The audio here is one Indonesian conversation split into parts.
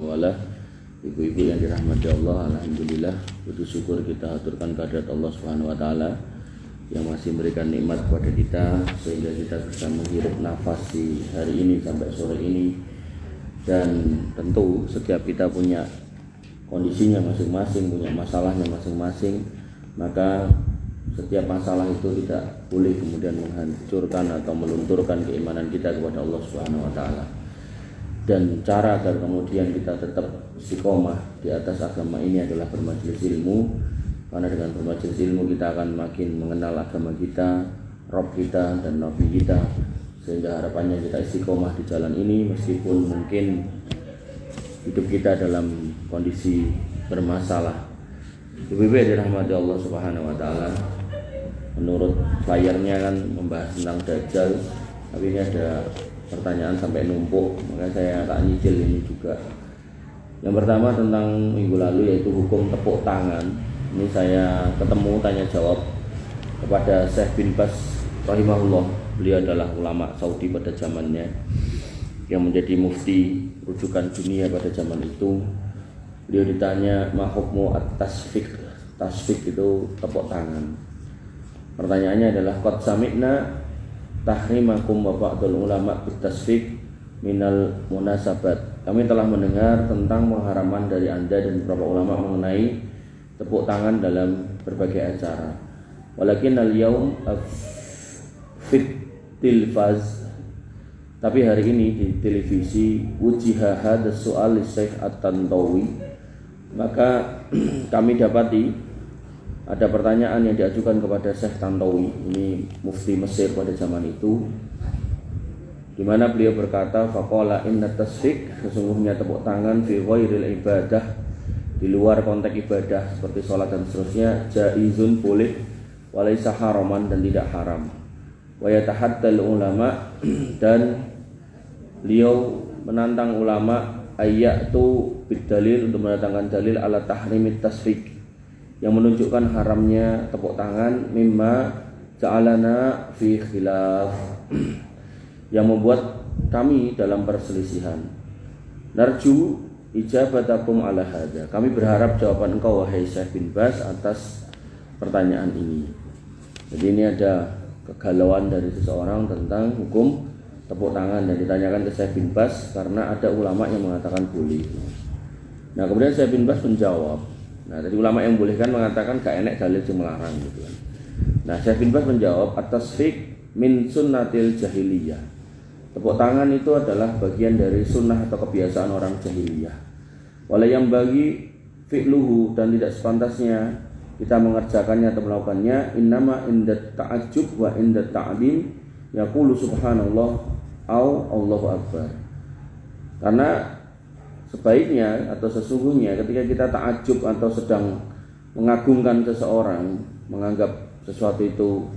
Wala ibu-ibu yang dirahmati Allah, alhamdulillah puji syukur kita aturkan kehadirat Allah Subhanahu wa taala yang masih memberikan nikmat kepada kita sehingga kita bisa menghirup nafas di hari ini sampai sore ini. Dan tentu setiap kita punya kondisinya masing-masing, punya masalahnya masing-masing, maka setiap masalah itu tidak boleh kemudian menghancurkan atau melunturkan keimanan kita kepada Allah Subhanahu wa taala. Dan cara agar kemudian kita tetap istiqomah di atas agama ini adalah bermajelis ilmu, karena dengan bermajelis ilmu kita akan makin mengenal agama kita, Rabb kita dan Nabi kita, sehingga harapannya kita istiqomah di jalan ini meskipun mungkin hidup kita dalam kondisi bermasalah. Ibu-ibu yang dirahmati Allah Subhanahu wa taala, menurut flyernya kan membahas tentang Dajjal, tapi ini ada pertanyaan sampai numpuk, maka saya tak nyicil ini juga. Yang pertama tentang minggu lalu yaitu hukum tepuk tangan. Ini saya ketemu tanya jawab kepada Syekh bin Baz rahimahullah. Beliau adalah ulama Saudi pada zamannya yang menjadi mufti rujukan dunia pada zaman itu. Beliau ditanya ma hukmu at-tasfiq. Tasfiq itu tepuk tangan. Pertanyaannya adalah qad sami'na tahrimakum wa ba'dul ulama bitasfiq minal munasabat. Kami telah mendengar tentang pengharaman dari Anda dan beberapa ulama mengenai tepuk tangan dalam berbagai acara. Walakin al-yaum fit tilfaz, tapi hari ini di televisi wujiha hadas soal Syekh At-Tantawi, maka kami dapati ada pertanyaan yang diajukan kepada Syekh Tantawi, ini mufti Mesir pada zaman itu, di mana beliau berkata, faqala inna tasfiq, sesungguhnya tepuk tangan fi ghairil ibadah, di luar konteks ibadah seperti sholat dan seterusnya, jaizun boleh, walaysa haraman dan tidak haram. Wa yatahaddal ulama, dan beliau menantang ulama ayyatu bidalil, untuk mendatangkan dalil ala tahrimit tasfiq, yang menunjukkan haramnya tepuk tangan, mimma ja'alana fi khilaf, yang membuat kami dalam perselisihan. Narju ijabatakum ala hadza, kami berharap jawaban engkau wahai Syekh bin Baz atas pertanyaan ini. Jadi ini ada kegalauan dari seseorang tentang hukum tepuk tangan dan ditanyakan ke Syekh bin Baz karena ada ulama yang mengatakan boleh. Nah kemudian Syekh bin Baz menjawab. Nah, tadi ulama yang bolehkan mengatakan gak enek dalil yang melarang gitu kan. Nah, Syekh bin Baz menjawab at-tasfiq min sunnatil jahiliyah. Tepuk tangan itu adalah bagian dari sunnah atau kebiasaan orang jahiliyah. Wala yang bagi fi'luhu, dan tidak sepantasnya kita mengerjakannya atau melakukannya, innama indat ta'ajjub wa indat ta'lim yaqulu subhanallah au Allahu akbar. Karena sebaiknya atau sesungguhnya ketika kita takjub atau sedang mengagungkan seseorang, menganggap sesuatu itu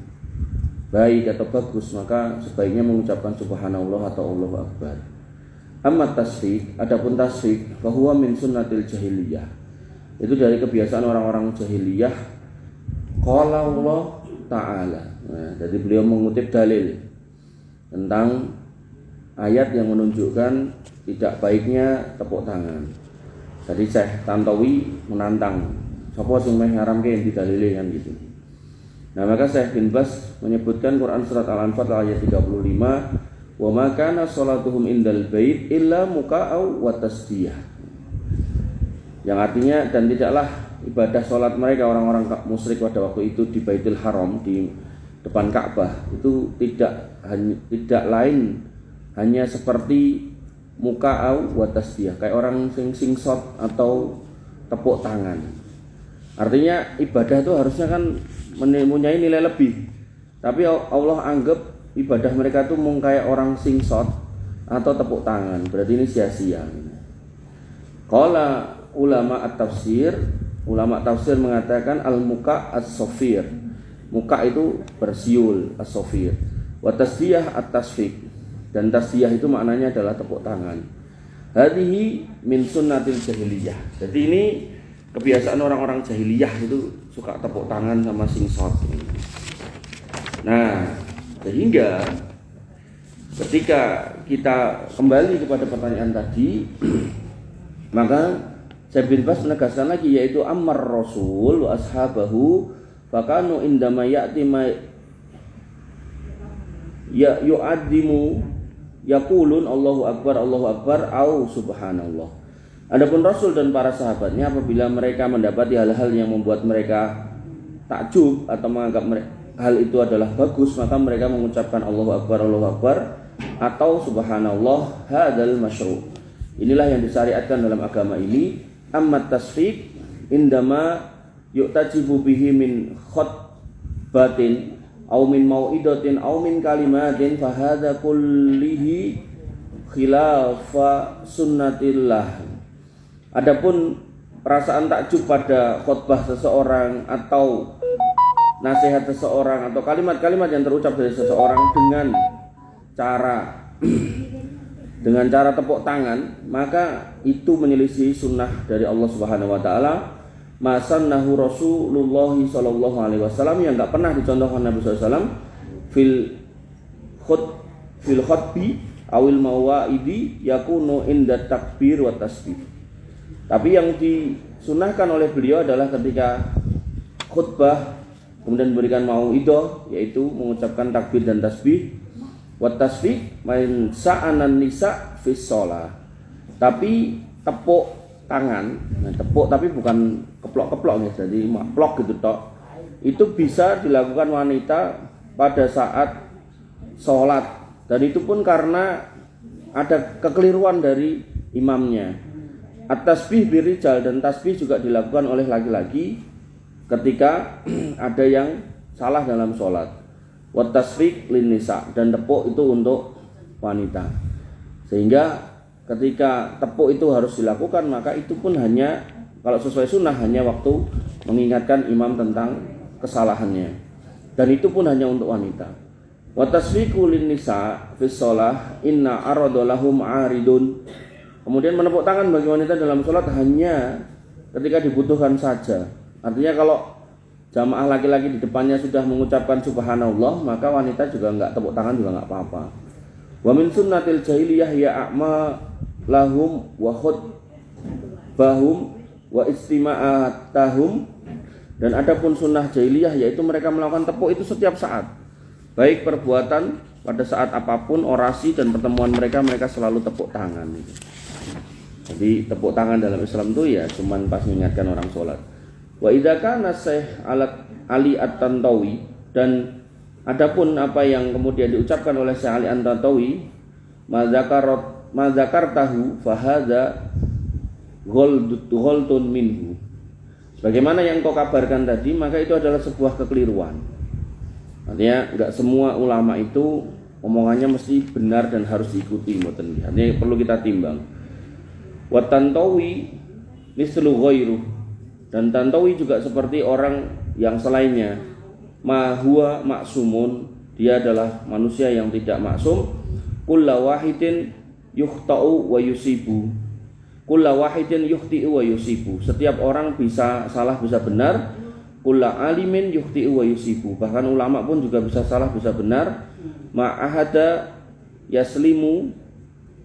baik atau bagus, maka sebaiknya mengucapkan subhanallah atau Allahu akbar. Amma tasfiq, adapun tasfiq fahuwa min sunnatil jahiliyah, itu dari kebiasaan orang-orang jahiliyah. Qala Allah Ta'ala. Nah, jadi beliau mengutip dalil tentang ayat yang menunjukkan tidak baiknya tepuk tangan. Tadi Syekh Tantawi menantang, sapa sing meh ngaramke didalile kan gitu. Nah, maka Syekh bin Baz menyebutkan Quran surat Al-Anfal ayat 35, wa ma kana sholatuhum indal bait illa muka'au wa tasdiyah. Yang artinya, dan tidaklah ibadah sholat mereka orang-orang musyrik pada waktu itu di Baitul Haram, di depan Ka'bah, itu tidak lain hanya seperti muka'au wa tasbih, kayak orang sing-sot atau tepuk tangan. Artinya ibadah itu harusnya kan mempunyai nilai lebih, tapi Allah anggap ibadah mereka itu mung kayak orang sing-sot atau tepuk tangan, berarti ini sia-sia. Qala ulama at-tafsir, ulama tafsir mengatakan al-muka' as-sofir, muka itu bersiul, as-sofir, wa tasdiyah at-tasfiq, dan tasdiyah itu maknanya adalah tepuk tangan. Hadhihi min sunnatil jahiliyah. Jadi ini kebiasaan orang-orang jahiliyah itu suka tepuk tangan sama singsot. Nah, sehingga ketika kita kembali kepada pertanyaan tadi, Maka Syekh bin Baz menegaskan lagi, yaitu ammar rasul wa ashabahu fakanu indama ya'ti ma ya yu'addimu yaqulun Allahu akbar au subhanallah. Adapun Rasul dan para sahabatnya apabila mereka mendapati hal-hal yang membuat mereka takjub atau menganggap hal itu adalah bagus, maka mereka mengucapkan Allahu akbar atau subhanallah hadzal masyru'. Inilah yang disyariatkan dalam agama ini. Amma tasfiq indama yu'tajibu bihi min khutbatin aw min mau'idatin aw min kalimatin fa hadza kullihi khilafa sunnatillah. Adapun perasaan takjub pada khutbah seseorang atau nasihat seseorang atau kalimat-kalimat yang terucap dari seseorang dengan cara tepuk tangan, maka itu menyelisih sunnah dari Allah Subhanahu wa taala. Masannahu Rasulullah sallallahu alaihi wasallam, yang enggak pernah dicontohkan Nabi sallallahu alaihi wasallam fil khutbi awil mawaidi yakunu inda takbir wa tasbih. Tapi yang disunahkan oleh beliau adalah ketika khutbah kemudian memberikan mau'idah, yaitu mengucapkan takbir dan tasbih. Wa tasbih main sa'anan nisa fis shalah. Tapi tepuk tangan, tepuk tapi bukan keplok-keplok ya, jadi plok gitu tok. Itu bisa dilakukan wanita pada saat sholat, dan itu pun karena ada kekeliruan dari imamnya. At-tasbih birijal, dan tasbih juga dilakukan oleh laki-laki ketika ada yang salah dalam sholat. Wat tasfiq lin nisa, dan tepuk itu untuk wanita. Sehingga ketika tepuk itu harus dilakukan, maka itu pun hanya, kalau sesuai sunnah, hanya waktu mengingatkan imam tentang kesalahannya, dan itu pun hanya untuk wanita. Wat tasfiqu lin nisa fi shalah inna aradalahum aridun. Kemudian menepuk tangan bagi wanita dalam sholat hanya ketika dibutuhkan saja. Artinya kalau jamaah laki-laki di depannya sudah mengucapkan subhanallah, maka wanita juga enggak tepuk tangan juga enggak apa-apa. Wa min sunnatil jahiliyah ya a'ma lahum wa khutbahum wa istima'atahum. Dan adapun sunnah jahiliyah, yaitu mereka melakukan tepuk itu setiap saat, baik perbuatan pada saat apapun, orasi dan pertemuan mereka selalu tepuk tangan. Jadi tepuk tangan dalam Islam itu ya cuman pas mengingatkan orang sholat. Wa idza kana Syekh Ali At-Tantawi, dan adapun apa yang kemudian diucapkan oleh Syekh Ali At-Tantawi, madzakartahu fa hadza ghaltun minhu. Bagaimana yang kau kabarkan tadi, maka itu adalah sebuah kekeliruan. Artinya enggak semua ulama itu omongannya mesti benar dan harus diikuti, mboten. Artinya perlu kita timbang. Wa Tantawi mislu ghairu, dan Tantawi juga seperti orang yang selainnya. Ma huwa maksumun, dia adalah manusia yang tidak maksum. Kullu wahidin yukhta'u wa yusibu. Kullu wahidin yukhti'u wa yusibu. Setiap orang bisa salah bisa benar. Kullu alimin yukhti'u wa yusibu. Bahkan ulama pun juga bisa salah bisa benar. Ma ahada yaslimu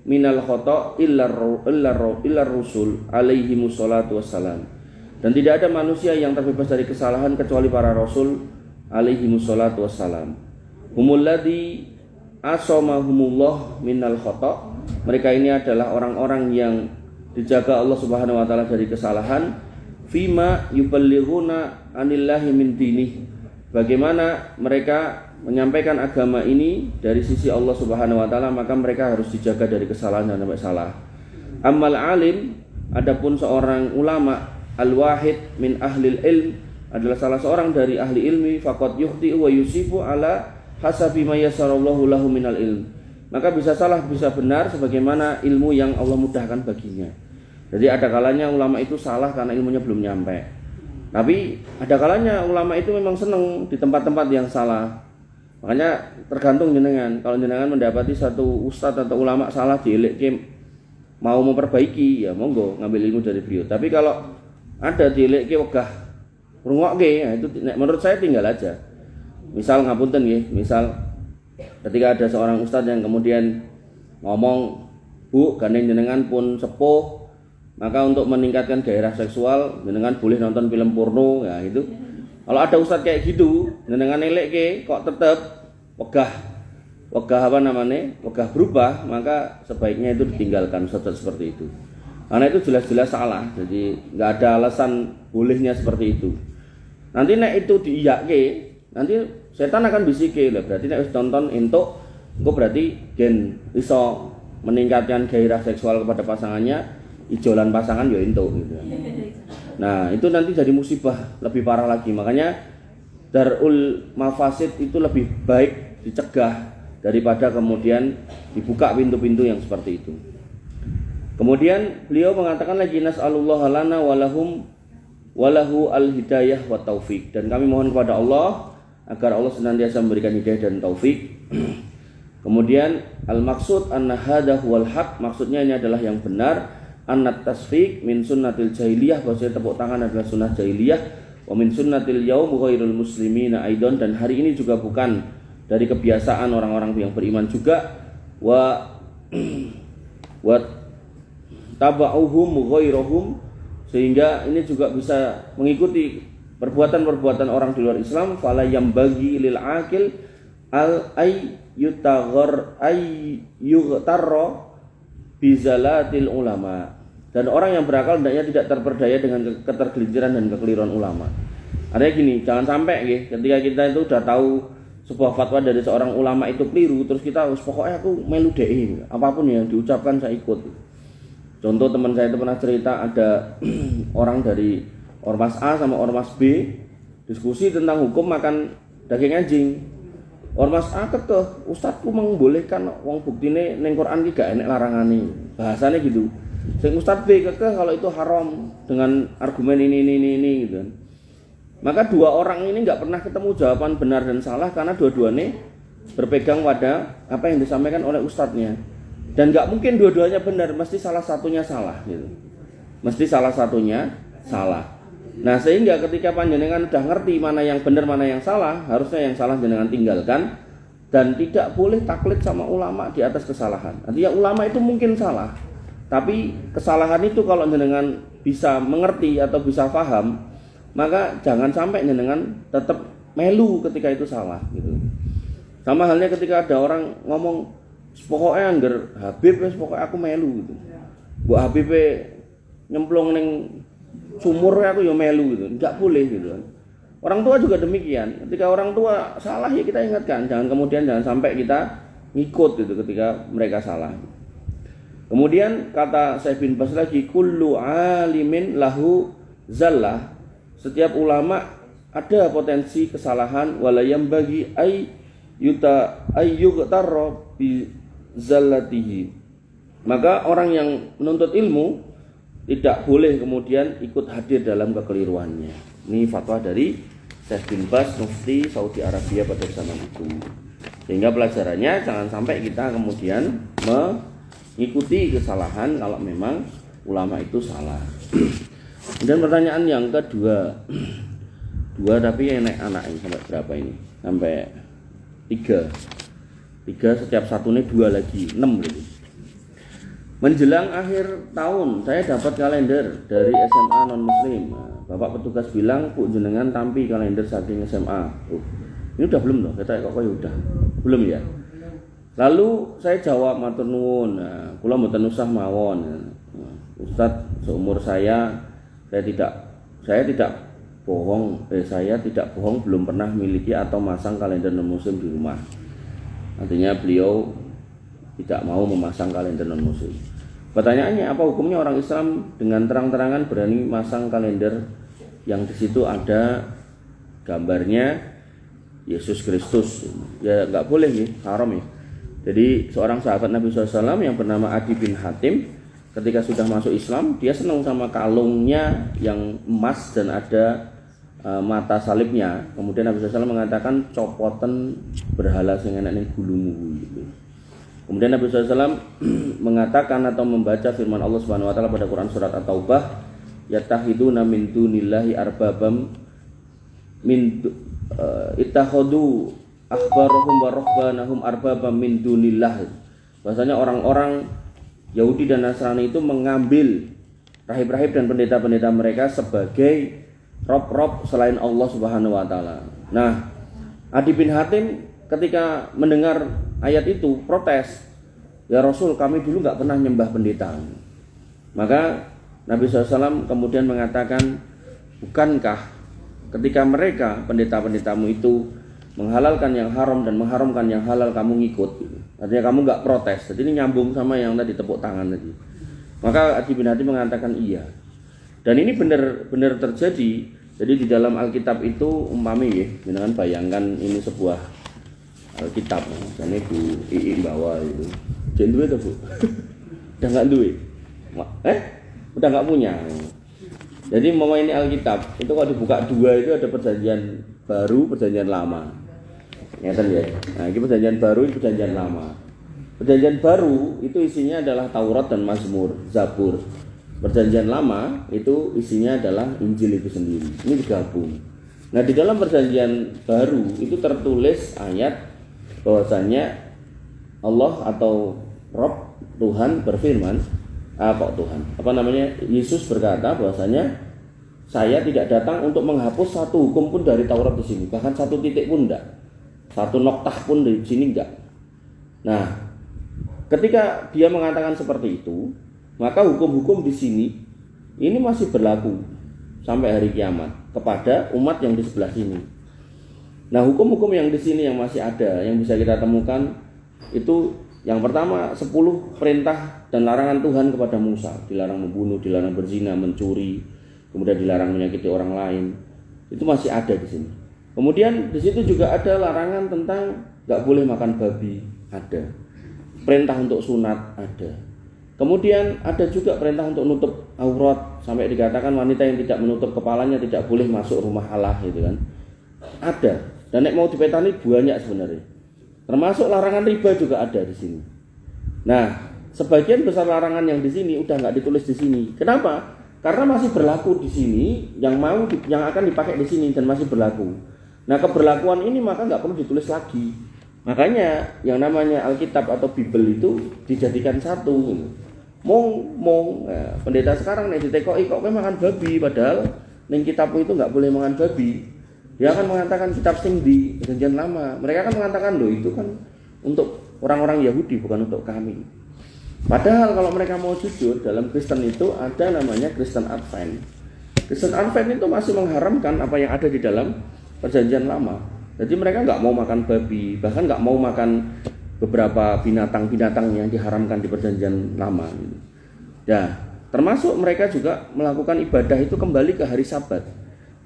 minal khata' illa rusul alaihi musallatu wassalam. Dan tidak ada manusia yang terbebas dari kesalahan kecuali para rasul alaihi musallatu wassalam. Humul ladzi asamahumullah minal khata'. Mereka ini adalah orang-orang yang dijaga Allah Subhanahu wa taala dari kesalahan. Fima yuballighuna anillahi min dinih. Bagaimana mereka menyampaikan agama ini dari sisi Allah Subhanahu wa taala, maka mereka harus dijaga dari kesalahan dan sampai salah. Amal alim, adapun seorang ulama, al-wahid min ahlil ilm, adalah salah seorang dari ahli ilmi, faqad yukhti'u wa yusifu ala hasabi ma yasarallahu lahu minal ilm. Maka bisa salah bisa benar sebagaimana ilmu yang Allah mudahkan baginya. Jadi ada kalanya ulama itu salah karena ilmunya belum nyampe. Tapi ada kalanya ulama itu memang senang di tempat-tempat yang salah. Makanya tergantung jenengan. Kalau jenengan mendapati satu ustadz atau ulama salah dielek, mau memperbaiki, ya monggo ngambil ilmu dari beliau. Tapi kalau ada dielek wegah rungokke, ya itu menurut saya tinggal aja. Misal ngapunten nggih, misal ketika ada seorang ustadz yang kemudian ngomong, "Bu, gandeng jenengan pun sepuh, Maka untuk meningkatkan gairah seksual jenengan boleh nonton film porno ya itu. Kalau ada ustadz kayak gitu jenengan elek kok tetap wegah berubah, maka sebaiknya itu ditinggalkan ustadz seperti itu. Karena itu jelas-jelas salah. Jadi nggak ada alasan bolehnya seperti itu. Nanti nek itu diiyake, nanti setan akan bisike lah. Berarti nek wis tonton entuk, engko berarti gen iso meningkatkan gairah seksual kepada pasangannya, ijolan pasangan ya entuk gitu. Nah, itu nanti jadi musibah lebih parah lagi. Makanya darul mafasid itu lebih baik dicegah daripada kemudian dibuka pintu-pintu yang seperti itu. Kemudian beliau mengatakan lagi nas'alullah lana walahu al-hidayah wa taufik, dan kami mohon kepada Allah agar Allah senantiasa memberikan hidayah dan taufik. Kemudian al-maksud anna hadha huwal haq, maksudnya ini adalah yang benar. Annat tasfiq min sunnatil jahiliyah, bahwasanya tepuk tangan adalah sunnah jahiliyah. Wa min sunnatil yaum ghairul muslimina aidon, dan hari ini juga bukan dari kebiasaan orang-orang yang beriman juga. Wa taba'uhum ghairahum, sehingga ini juga bisa mengikuti perbuatan-perbuatan orang di luar Islam. Fala yambagi lil akil al yughtarra bizalatil ulama, dan orang yang berakal hendaknya tidak terperdaya dengan ketergelinciran dan kekeliruan ulama. Artinya gini, jangan sampai ketika kita itu sudah tahu sebuah fatwa dari seorang ulama itu keliru, terus kita pokoknya aku melu deh, apapun yang diucapkan saya ikut. Contoh, teman saya itu pernah cerita, ada orang dari ormas A sama ormas B diskusi tentang hukum makan daging anjing. Ormas A kekeh, ustadku membolehkan, wong buktine ning Quran iki gak enek larangane. Bahasanya gitu. Sing Ustadz B kekeh kalau itu haram dengan argumen ini gitu. Maka dua orang ini enggak pernah ketemu jawaban benar dan salah, karena dua-duanya berpegang pada apa yang disampaikan oleh ustadznya. Dan enggak mungkin dua-duanya benar, mesti salah satunya salah gitu. Mesti salah satunya salah. Nah, sehingga ketika panjenengan udah ngerti mana yang benar mana yang salah, harusnya yang salah jenengan tinggalkan, dan tidak boleh taklid sama ulama di atas kesalahan. Artinya ulama itu mungkin salah, tapi kesalahan itu kalau jenengan bisa mengerti atau bisa paham, maka jangan sampai jenengan tetap melu ketika itu salah gitu. Sama halnya ketika ada orang ngomong pokoknya angger Habib wis pokoknya aku melu gitu. Mbok Habib nyemplung ning sumur aku ya melu gitu. Enggak boleh gitu kan. Orang tua juga demikian. Ketika orang tua salah ya kita ingatkan, jangan sampai kita ngikut gitu ketika mereka salah. Kemudian kata Syekh bin Baz lagi, kullu alimin lahu zallah. Setiap ulama ada potensi kesalahan, walayam bagi yughtarra bi zallatihi. Maka orang yang menuntut ilmu tidak boleh kemudian ikut hadir dalam kekeliruannya. Ini fatwa dari Syekh bin Baz, mufti Saudi Arabia pada zaman itu. Sehingga pelajarannya jangan sampai kita kemudian mengikuti kesalahan kalau memang ulama itu salah. Dan pertanyaan yang kedua, tapi yang naik anak ini sampai berapa ini? Sampai 3 setiap satu ini 2 lagi 6 gitu. Menjelang akhir tahun saya dapat kalender dari SMA non muslim. Bapak petugas bilang, "Bu jenengan tampi kalender saking SMA." Ini udah belum loh? Kita kok udah. Belum ya? Lalu saya jawab, matur nuwun. Kula mboten usah mawon. Ustaz, seumur saya tidak bohong. Saya tidak bohong, belum pernah miliki atau masang kalender non muslim di rumah. Artinya beliau tidak mau memasang kalender non muslim. Pertanyaannya, apa hukumnya orang Islam dengan terang-terangan berani masang kalender yang di situ ada gambarnya Yesus Kristus? Ya nggak boleh ya, haram ya. Jadi seorang sahabat Nabi SAW yang bernama Adi bin Hatim, ketika sudah masuk Islam, dia senang sama kalungnya yang emas dan ada mata salibnya. Kemudian Nabi SAW mengatakan, copoten berhala sing enek ning gulumu gitu. Kemudian Nabi SAW mengatakan atau membaca firman Allah Subhanahu wa taala pada Quran surat At-Taubah, yattahiduna min dunillahi arbabam min ittakhadu akhbarahum wa ruhbanahum arbabam min dunillah. Bahasanya orang-orang Yahudi dan Nasrani itu mengambil rahib-rahib dan pendeta-pendeta mereka sebagai rob-rob selain Allah Subhanahu wa taala. Nah, Adi bin Hatim ketika mendengar ayat itu protes, "Ya Rasul, kami dulu enggak pernah nyembah pendeta." Maka Nabi SAW kemudian mengatakan, "Bukankah ketika mereka pendeta-pendetamu itu menghalalkan yang haram dan mengharamkan yang halal kamu ngikut?" Artinya kamu enggak protes. Jadi ini nyambung sama yang tadi tepuk tangan tadi. Maka Adi bin Hatim mengatakan iya. Dan ini benar terjadi. Jadi di dalam Alkitab itu umpami ya, jangan bayangkan ini sebuah Alkitab. Misalnya Bu Ii bawa itu. Jangan duwe tuh Bu. Udah enggak duwe. Udah enggak punya. Jadi mau ini Alkitab, itu kalau dibuka dua itu ada perjanjian baru, perjanjian lama. Ngeten ya. Nah, ini perjanjian baru, ini perjanjian lama. Perjanjian baru itu isinya adalah Taurat dan Mazmur, Zabur. Perjanjian lama itu isinya adalah Injil itu sendiri. Ini digabung. Nah, di dalam perjanjian baru itu tertulis ayat bahwasanya Allah atau Rob Tuhan berfirman, Yesus berkata bahwasanya saya tidak datang untuk menghapus satu hukum pun dari Taurat di sini, bahkan satu titik pun enggak. Satu noktah pun di sini enggak. Nah, ketika dia mengatakan seperti itu, maka hukum-hukum di sini ini masih berlaku sampai hari kiamat kepada umat yang di sebelah sini. Nah, hukum-hukum yang di sini yang masih ada, yang bisa kita temukan itu yang pertama 10 perintah dan larangan Tuhan kepada Musa. Dilarang membunuh, dilarang berzina, mencuri, kemudian dilarang menyakiti orang lain. Itu masih ada di sini. Kemudian di situ juga ada larangan tentang enggak boleh makan babi, ada. Perintah untuk sunat ada. Kemudian ada juga perintah untuk nutup aurat, sampai dikatakan wanita yang tidak menutup kepalanya tidak boleh masuk rumah Allah gitu kan. Ada. Dan nek mau dipetani banyak sebenarnya. Termasuk larangan riba juga ada di sini. Nah, sebagian besar larangan yang di sini udah nggak ditulis di sini. Kenapa? Karena masih berlaku di sini, yang akan dipakai di sini dan masih berlaku. Nah, keberlakuan ini maka nggak perlu ditulis lagi. Makanya yang namanya Alkitab atau Bible itu dijadikan satu. Pendeta sekarang nih ditekoki kok makan babi, padahal ning kitabmu itu nggak boleh makan babi. Dia akan mengatakan kitab sing di perjanjian lama. Mereka akan mengatakan loh itu kan untuk orang-orang Yahudi bukan untuk kami. Padahal kalau mereka mau jujur, dalam Kristen itu ada namanya Kristen Advent. Kristen Advent itu masih mengharamkan apa yang ada di dalam perjanjian lama. Jadi mereka nggak mau makan babi, bahkan nggak mau makan beberapa binatang-binatang yang diharamkan di perjanjian lama. Ya, termasuk mereka juga melakukan ibadah itu kembali ke hari Sabat.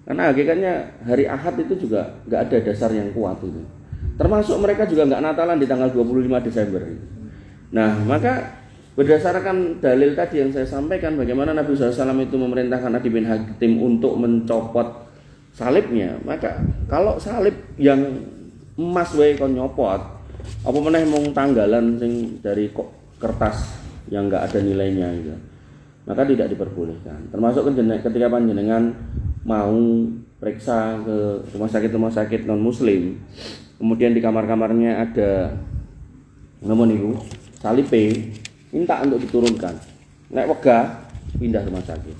Karena hakikatnya hari Ahad itu juga nggak ada dasar yang kuat itu. Termasuk mereka juga nggak Natalan di tanggal 25 Desember. Nah, maka berdasarkan dalil tadi yang saya sampaikan, bagaimana Nabi SAW itu memerintahkan Adi bin Hatim untuk mencopot salibnya, maka kalau salib yang emas wae kon nyopot, apa meneh mung tanggalan sing dari kertas yang enggak ada nilainya gitu, maka tidak diperbolehkan. Termasuk ketika panjenengan mau periksa ke rumah sakit non muslim, kemudian di kamar-kamarnya ada nomor niku salibe, minta untuk diturunkan. Nek wegah pindah rumah sakit.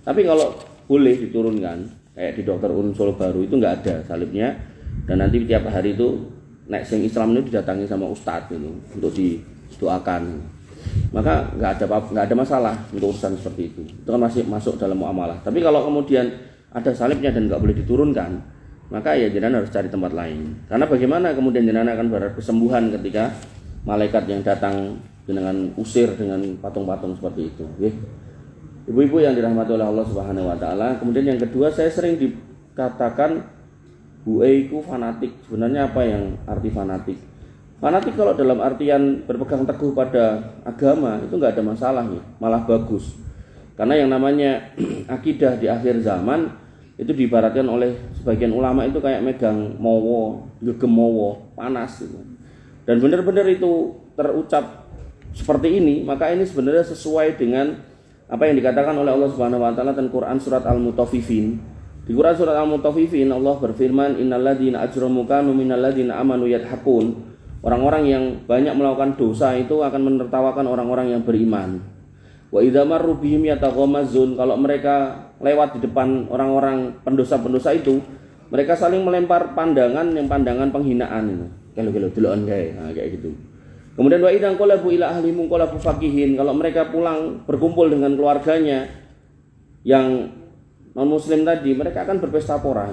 Tapi kalau boleh diturunkan, kayak di Dr. Unsul Baru itu nggak ada salibnya, dan nanti tiap hari itu nek sing Islam itu didatangi sama ustadz itu untuk didoakan. Maka nggak ada masalah untuk urusan seperti itu. Itu kan masih masuk dalam muamalah. Tapi kalau kemudian ada salibnya dan nggak boleh diturunkan, maka ya jenengan harus cari tempat lain. Karena bagaimana kemudian jenengan akan berharap kesembuhan ketika malaikat yang datang dengan usir dengan patung-patung seperti itu. Ibu-ibu yang dirahmati oleh Allah Subhanahu wa taala. Kemudian yang kedua, saya sering dikatakan Bu Eiku fanatik. Sebenarnya apa yang arti fanatik? Fanatik kalau dalam artian berpegang teguh pada agama itu enggak ada masalahnya, malah bagus. Karena yang namanya akidah di akhir zaman itu diibaratkan oleh sebagian ulama itu kayak megang mowo, gegemowo, panas gitu. Dan benar-benar itu terucap seperti ini, maka ini sebenarnya sesuai dengan apa yang dikatakan oleh Allah Subhanahu wa taala dalam Quran surat Al-Mutaffifin. Di Quran surat Al-Mutaffifin Allah berfirman, "Innalladzina ajramu kanu minalladzina amanu yadhakun." Orang-orang yang banyak melakukan dosa itu akan menertawakan orang-orang yang beriman. Wa idza marru bihim yataghamazun, kalau mereka lewat di depan orang-orang pendosa-pendosa itu, mereka saling melempar pandangan penghinaan itu. Kalau delokan kayak gitu. Kemudian wa idza qalabu ila ahlihim qalabu faqihin, kalau mereka pulang berkumpul dengan keluarganya yang non muslim tadi, mereka akan berpesta pora.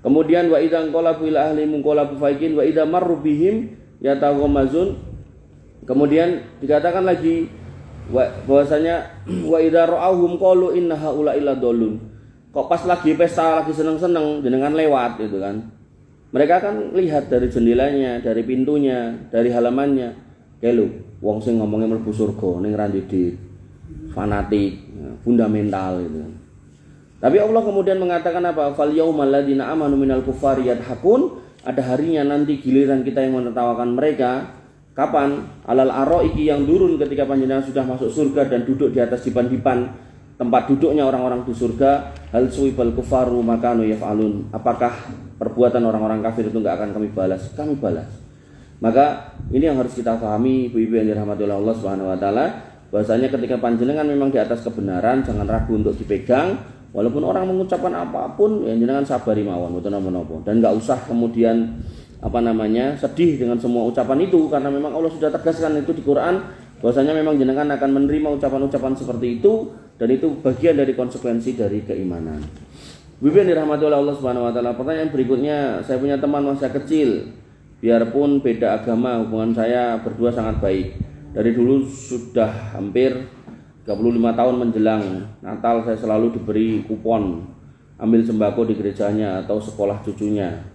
Kemudian wa idza qalabu ila ahlihim qalabu faqihin wa idza marru bihim yataghamazun. Kemudian dikatakan lagi bahwasanya wa idza ra'awhum qalu inna haula illa dolun. Kok pas lagi pesta, lagi seneng-seneng jenengan lewat gitu kan. Mereka akan lihat dari jendelanya, dari pintunya, dari halamannya. Kayak wong sing ngomongnya mlebu surga ning ra ndek fanatik, fundamental gitu. Tapi Allah kemudian mengatakan apa? Fal yaumal ladzina amanu minal kuffari yadhakun. Ada harinya nanti giliran kita yang menertawakan mereka. Kapan? Alal araiki, yang turun ketika panjenengan sudah masuk surga dan duduk di atas dipan-dipan tempat duduknya orang-orang di surga. Hal suwibal kufaru makanu yaf'alun, apakah perbuatan orang-orang kafir itu enggak akan kami balas? Kami balas. Maka ini yang harus kita pahami, ibu-ibu yang dirahmati oleh Allah Subhanahu wa taala, bahwasanya ketika panjenengan memang di atas kebenaran, jangan ragu untuk dipegang. Walaupun orang mengucapkan apapun, ya jenengan sabari mawon, mboten napa-napa. Dan enggak usah kemudian sedih dengan semua ucapan itu, karena memang Allah sudah tegaskan itu di Quran bahwasanya memang jenengan akan menerima ucapan-ucapan seperti itu, dan itu bagian dari konsekuensi dari keimanan. Bibi yang dirahmati oleh Allah Subhanahu wa taala, pertanyaan berikutnya, saya punya teman masa kecil, biarpun beda agama, hubungan saya berdua sangat baik. Dari dulu sudah hampir 35 tahun menjelang Natal, saya selalu diberi kupon ambil sembako di gerejanya atau sekolah cucunya.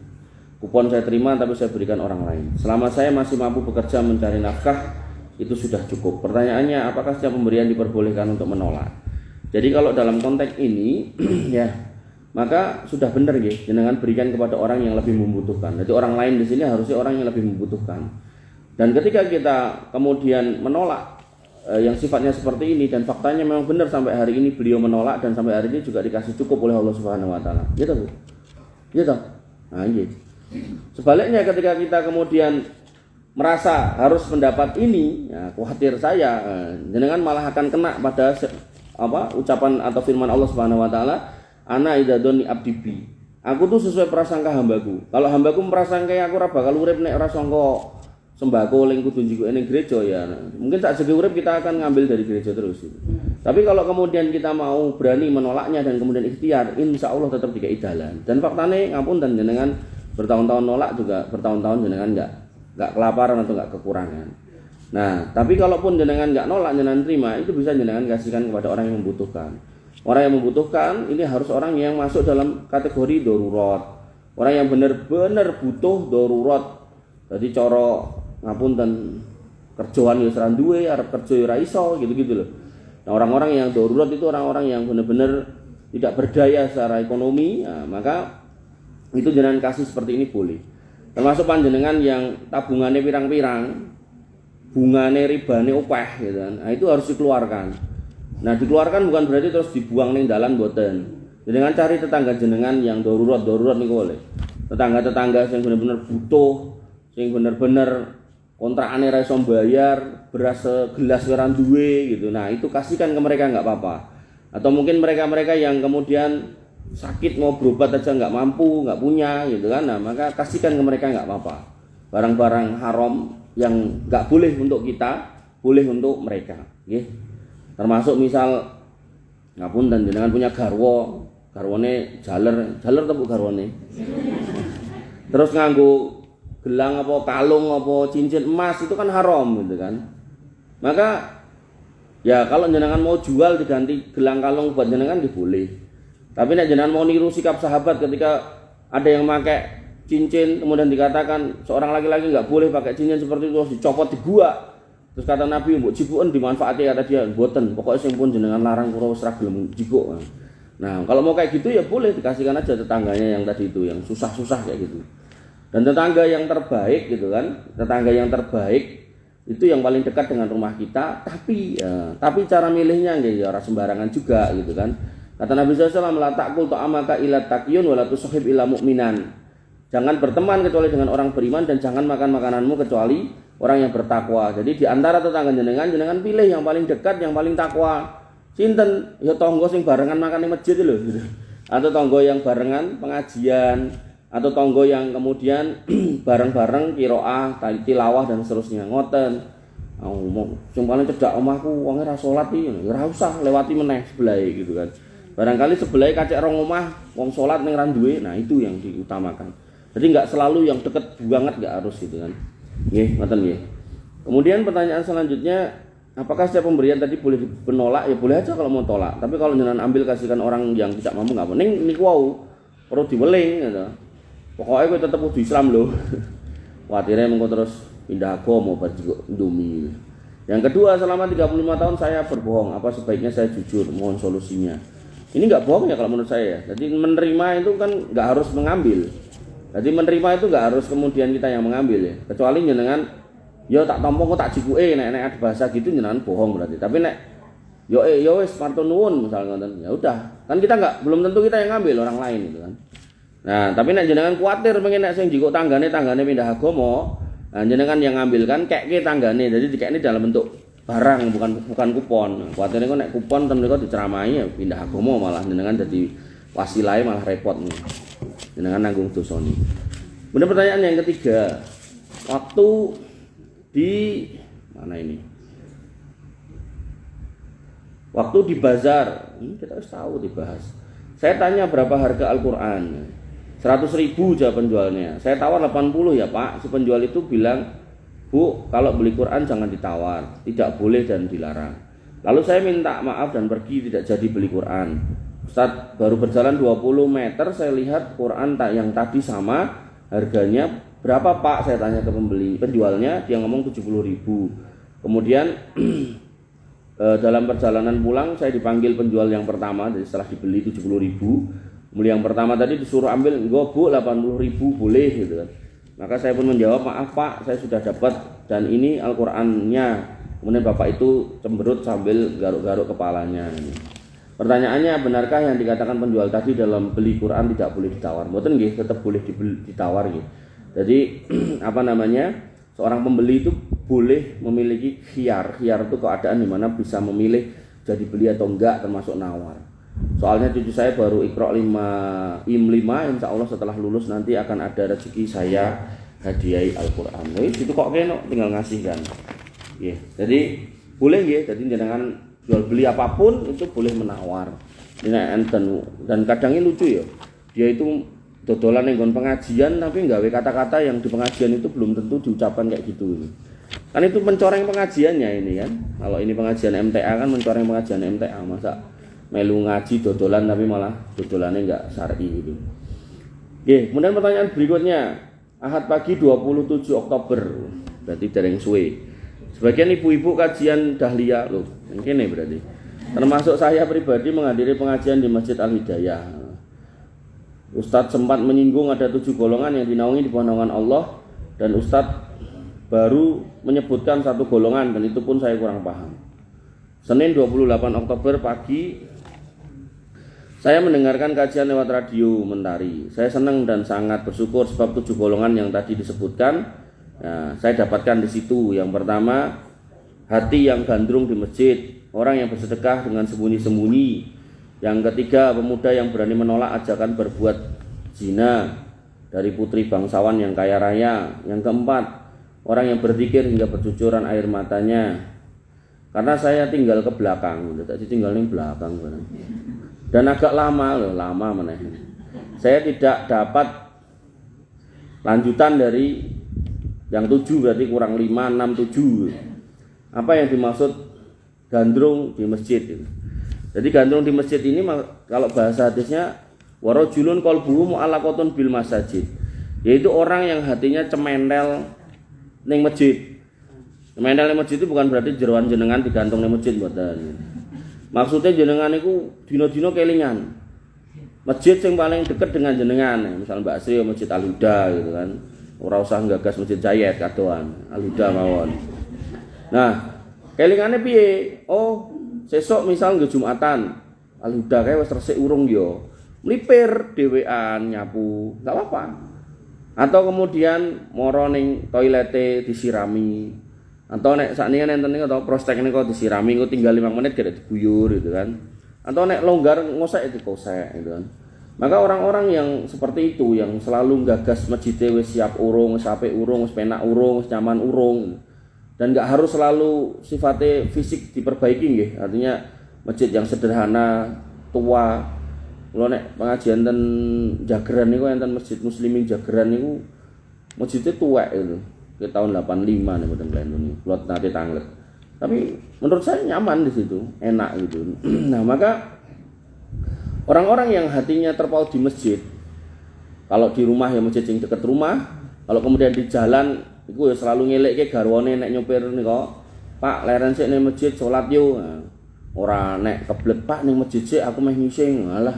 Kupon saya terima tapi saya berikan orang lain. Selama saya masih mampu bekerja mencari nafkah, itu sudah cukup. Pertanyaannya, apakah setiap pemberian diperbolehkan untuk menolak? Jadi kalau dalam konteks ini ya, maka sudah benar ya, jenengan berikan kepada orang yang lebih membutuhkan. Jadi orang lain di sini harusnya orang yang lebih membutuhkan. Dan ketika kita kemudian menolak yang sifatnya seperti ini, dan faktanya memang benar sampai hari ini beliau menolak, dan sampai hari ini juga dikasih cukup oleh Allah Subhanahu wa taala. Gitu Bu. Gitu. Nah, gitu. Sebaliknya ketika kita kemudian merasa harus mendapat ini, ya, khawatir saya jenengan malah akan kena pada ucapan atau firman Allah Subhanahu wa taala, ana idza doni abdi bi. Aku tuh sesuai prasangka hambaku. Kalau hambaku prasangka aku ora bakal urip nek ora sangka sembako ling kudu njiko ning gereja, ya. Mungkin tak segi urip kita akan ngambil dari gereja terus. Tapi kalau kemudian kita mau berani menolaknya dan kemudian ikhtiar, insya Allah tetap dikai dalan. Dan faktane ngapunten jenengan bertahun-tahun nolak juga bertahun-tahun jenengan enggak kelaparan atau enggak kekurangan. Nah, tapi kalaupun jenengan enggak nolak, jenengan terima, itu bisa jenengan kasihkan kepada orang yang membutuhkan. Orang yang membutuhkan ini harus orang yang masuk dalam kategori darurat. Orang yang benar-benar butuh darurat. Jadi cara ngapunten kerjaan ya ora duwe, arep kerja ya ora iso, gitu-gitu loh. Nah, orang-orang yang darurat itu orang-orang yang benar-benar tidak berdaya secara ekonomi, nah, maka itu jenengan kasih seperti ini boleh. Termasuk panjenengan yang tabungannya pirang-pirang, bungane ribane akeh gitu kan. Nah, itu harus dikeluarkan. Nah, dikeluarkan bukan berarti terus dibuang ning dalan mboten. Jenengan cari tetangga jenengan yang darurat niku boleh. Tetangga-tetangga yang benar-benar butuh, yang benar-benar kontrakane ra iso bayar, beras segelas ora duwe gitu. Nah, itu kasihkan ke mereka enggak apa-apa. Atau mungkin mereka-mereka yang kemudian sakit mau berobat aja nggak mampu, nggak punya gitu kan, nah maka kasihkan ke mereka nggak apa-apa. Barang-barang haram yang nggak boleh untuk kita, boleh untuk mereka, gitu. Termasuk misal ngapun dan jenengan punya garwane jaler tepuk garwane, terus nganggo gelang apa kalung apa cincin emas, itu kan haram gitu kan. Maka ya kalau jenengan mau jual diganti gelang kalung buat jenengan boleh. Tapi nek jenengan mau niru sikap sahabat ketika ada yang pakai cincin, kemudian dikatakan seorang laki-laki enggak boleh pakai cincin seperti itu, dicopot di gua. Terus kata Nabi, mbok jibuken dimanfaati, kata dia, mboten, pokoknya sing pun jenengan larang kula wis ra gelem jibuk. Nah, kalau mau kayak gitu ya boleh dikasihkan aja tetangganya yang tadi itu, yang susah-susah kayak gitu. Dan tetangga yang terbaik gitu kan, tetangga yang terbaik itu yang paling dekat dengan rumah kita, tapi cara milihnya nggih ya ora sembarangan juga gitu kan. Kata Nabi SAW, la ta'kul ta'amaka ila taqiyun wa la tusahib ila mu'minan. Jangan berteman kecuali dengan orang beriman, dan jangan makan makananmu kecuali orang yang bertakwa. Jadi di antara tetangga jenengan pilih yang paling dekat, yang paling takwa. Sinten? Ya tangga sing barengan makan di masjid lho gitu. Atau tangga yang barengan pengajian, atau tangga yang kemudian bareng-bareng qiraah, tilawah dan seterusnya. Ngoten. Sing paling cedhak omahku wonge ra salat iki, ya ora usah lewati meneh sebelah gitu kan. Barangkali sebelah kacek rong omah wong salat ning ra duwe, nah itu yang diutamakan. Jadi enggak selalu yang deket banget, enggak harus gitu kan. Nggih, ngoten nggih. Kemudian pertanyaan selanjutnya, apakah setiap pemberian tadi boleh menolak? Ya boleh aja kalau mau tolak. Tapi kalau jenengan ambil kasihkan orang yang tidak mampu enggak apa. Ning niku wau perlu diweling gitu. Pokoknya kowe tetep kudu Islam lho. Kuatire mengko terus pindah agama bar Indomie. Yang kedua, selama 35 tahun saya berbohong. Apa sebaiknya saya jujur? Mohon solusinya. Ini enggak bohong ya kalau menurut saya. Jadi menerima itu kan enggak harus mengambil. Jadi menerima itu enggak harus kemudian kita yang mengambil ya. Kecuali jenengan yo tak tampa kok tak jikuke nek ada bahasa gitu jenengan bohong berarti. Tapi nek yo wis marto nuwun misalnya ngoten. Ya udah. Kan kita enggak belum tentu kita yang ngambil, orang lain gitu kan. Nah, tapi nek jenengan kuatir pengen nek sing jikuk tanggane pindah agama, nah jenengan yang ngambil kan kekke tanggane. Jadi dikekne dalam bentuk barang bukan kupon. Kuatire kok nek kupon ten niku diceramahi ya pindah agama malah jenengan dadi wasilahe malah repot nih. Jenengan nanggung dosane. Kemudian pertanyaan yang ketiga, waktu di mana ini? Waktu di bazar, ini kita harus tahu dibahas. Saya tanya berapa harga Al-Quran, 100.000 jawab penjualnya. Saya tawar 80 ya Pak. Si penjual itu bilang, Bu, kalau beli Quran jangan ditawar, tidak boleh dan dilarang. Lalu saya minta maaf dan pergi, tidak jadi beli Quran. Ustaz, baru berjalan 20 meter saya lihat Quran yang tadi sama harganya berapa Pak? Saya tanya ke penjualnya, dia ngomong 70.000. Kemudian dalam perjalanan pulang saya dipanggil penjual yang pertama, jadi setelah dibeli 70.000. Kemudian yang pertama tadi disuruh ambil, enggak Bu, 80.000 boleh gitu kan. Maka saya pun menjawab, maaf Pak, saya sudah dapat dan ini Al-Qur'annya. Kemudian Bapak itu cemberut sambil garuk-garuk kepalanya. Pertanyaannya, benarkah yang dikatakan penjual tadi dalam beli Quran tidak boleh ditawar? Mboten nggih, tetap boleh ditawar nggih. Jadi seorang pembeli itu boleh memiliki khiyar. Khiyar itu keadaan di mana bisa memilih jadi beli atau enggak, termasuk nawar. Soalnya cucu saya baru Iqra 5 insya Allah setelah lulus nanti akan ada rezeki saya hadiahi Al-Qur'an. Itu kok kena tinggal ngasih kan. Yeah. Jadi boleh ya, jadi jangan jual beli apapun itu boleh menawar. Dan kadangnya lucu ya. Dia itu dodolan yang pengajian tapi nggawe kata-kata yang di pengajian itu belum tentu diucapkan kayak gitu. Kan itu mencoreng pengajiannya ini kan. Kalau ini pengajian MTA kan mencoreng pengajian MTA, masa melu ngaji dodolan tapi malah dodolannya enggak syar'i gitu. Oke, kemudian pertanyaan berikutnya. Ahad pagi 27 Oktober. Berarti dereng suwe. Sebagian ibu-ibu kajian Dahlia loh, mungkin nih berarti. Termasuk saya pribadi menghadiri pengajian di Masjid Al-Hidayah. Ustadz sempat menyinggung ada 7 golongan yang dinaungi di bawah naungan Allah, dan Ustadz baru menyebutkan 1 golongan dan itu pun saya kurang paham. Senin 28 Oktober pagi saya mendengarkan kajian lewat radio Mentari. Saya senang dan sangat bersyukur sebab 7 golongan yang tadi disebutkan saya dapatkan di situ. Yang pertama, hati yang gandrung di masjid, orang yang bersedekah dengan sembunyi-sembunyi. Yang ketiga, pemuda yang berani menolak ajakan berbuat zina dari putri bangsawan yang kaya raya. Yang keempat, orang yang berzikir hingga bercucuran air matanya. Karena saya tinggal ke belakang, tadi tinggal di belakang dan agak lama mana. Saya tidak dapat lanjutan dari yang 7, berarti kurang 5, 6, 7. Apa yang dimaksud gandrung di masjid itu? Jadi gandrung di masjid ini kalau bahasa hadisnya warajulun qalbuhu mu'allaqatun bil masajid, yaitu orang yang hatinya cemendel ning masjid. Cemendel ning masjid itu bukan berarti jeroan jenengan digantung ning masjid mboten. Maksudnya jenengan itu dino-dino kelingan masjid yang paling dekat dengan jenengan, misal Mbak Sri Masjid Al-Huda gitu kan. Ora usah nggagas Masjid Zayed kadoan, Al-Huda mawon. Nah, kelingane piye? Oh, sesuk misal nggih Jumatan, Al-Huda kae wis resik urung yo. Mlipir dhewean nyapu, enggak apa-apa. Atau kemudian moro ning toilete disirami. Atau nek sakniki enten niku atau prostek niku disirami engko tinggal 5 menit gak diguyur gitu kan. Atau nek longgar ngosek dikosek gitu kan. Maka orang-orang yang seperti itu yang selalu gagas masjidnya wis siap urung, wis apik urung, wis penak urung, wis nyaman urung. Dan enggak harus selalu sifatnya fisik diperbaiki nggih. Artinya masjid yang sederhana, tua. Kalau nek pengajian ten Jageran niku enten Masjid Muslimin Jageran niku masjidnya tua itu. Ke tahun 85 nih mboten klendun niku. Kulo nate tanglet. Tapi menurut saya nyaman di situ, enak gitu. Nah, maka orang-orang yang hatinya terpaut di masjid, kalau di rumah ya masjid yang dekat rumah, kalau kemudian di jalan iku ya selalu ngelekke garwane nek nyopir nika, Pak leren sik ning masjid salat yo. Nah, ora nek keblek Pak ning masjid sik aku meh ngising. Alah.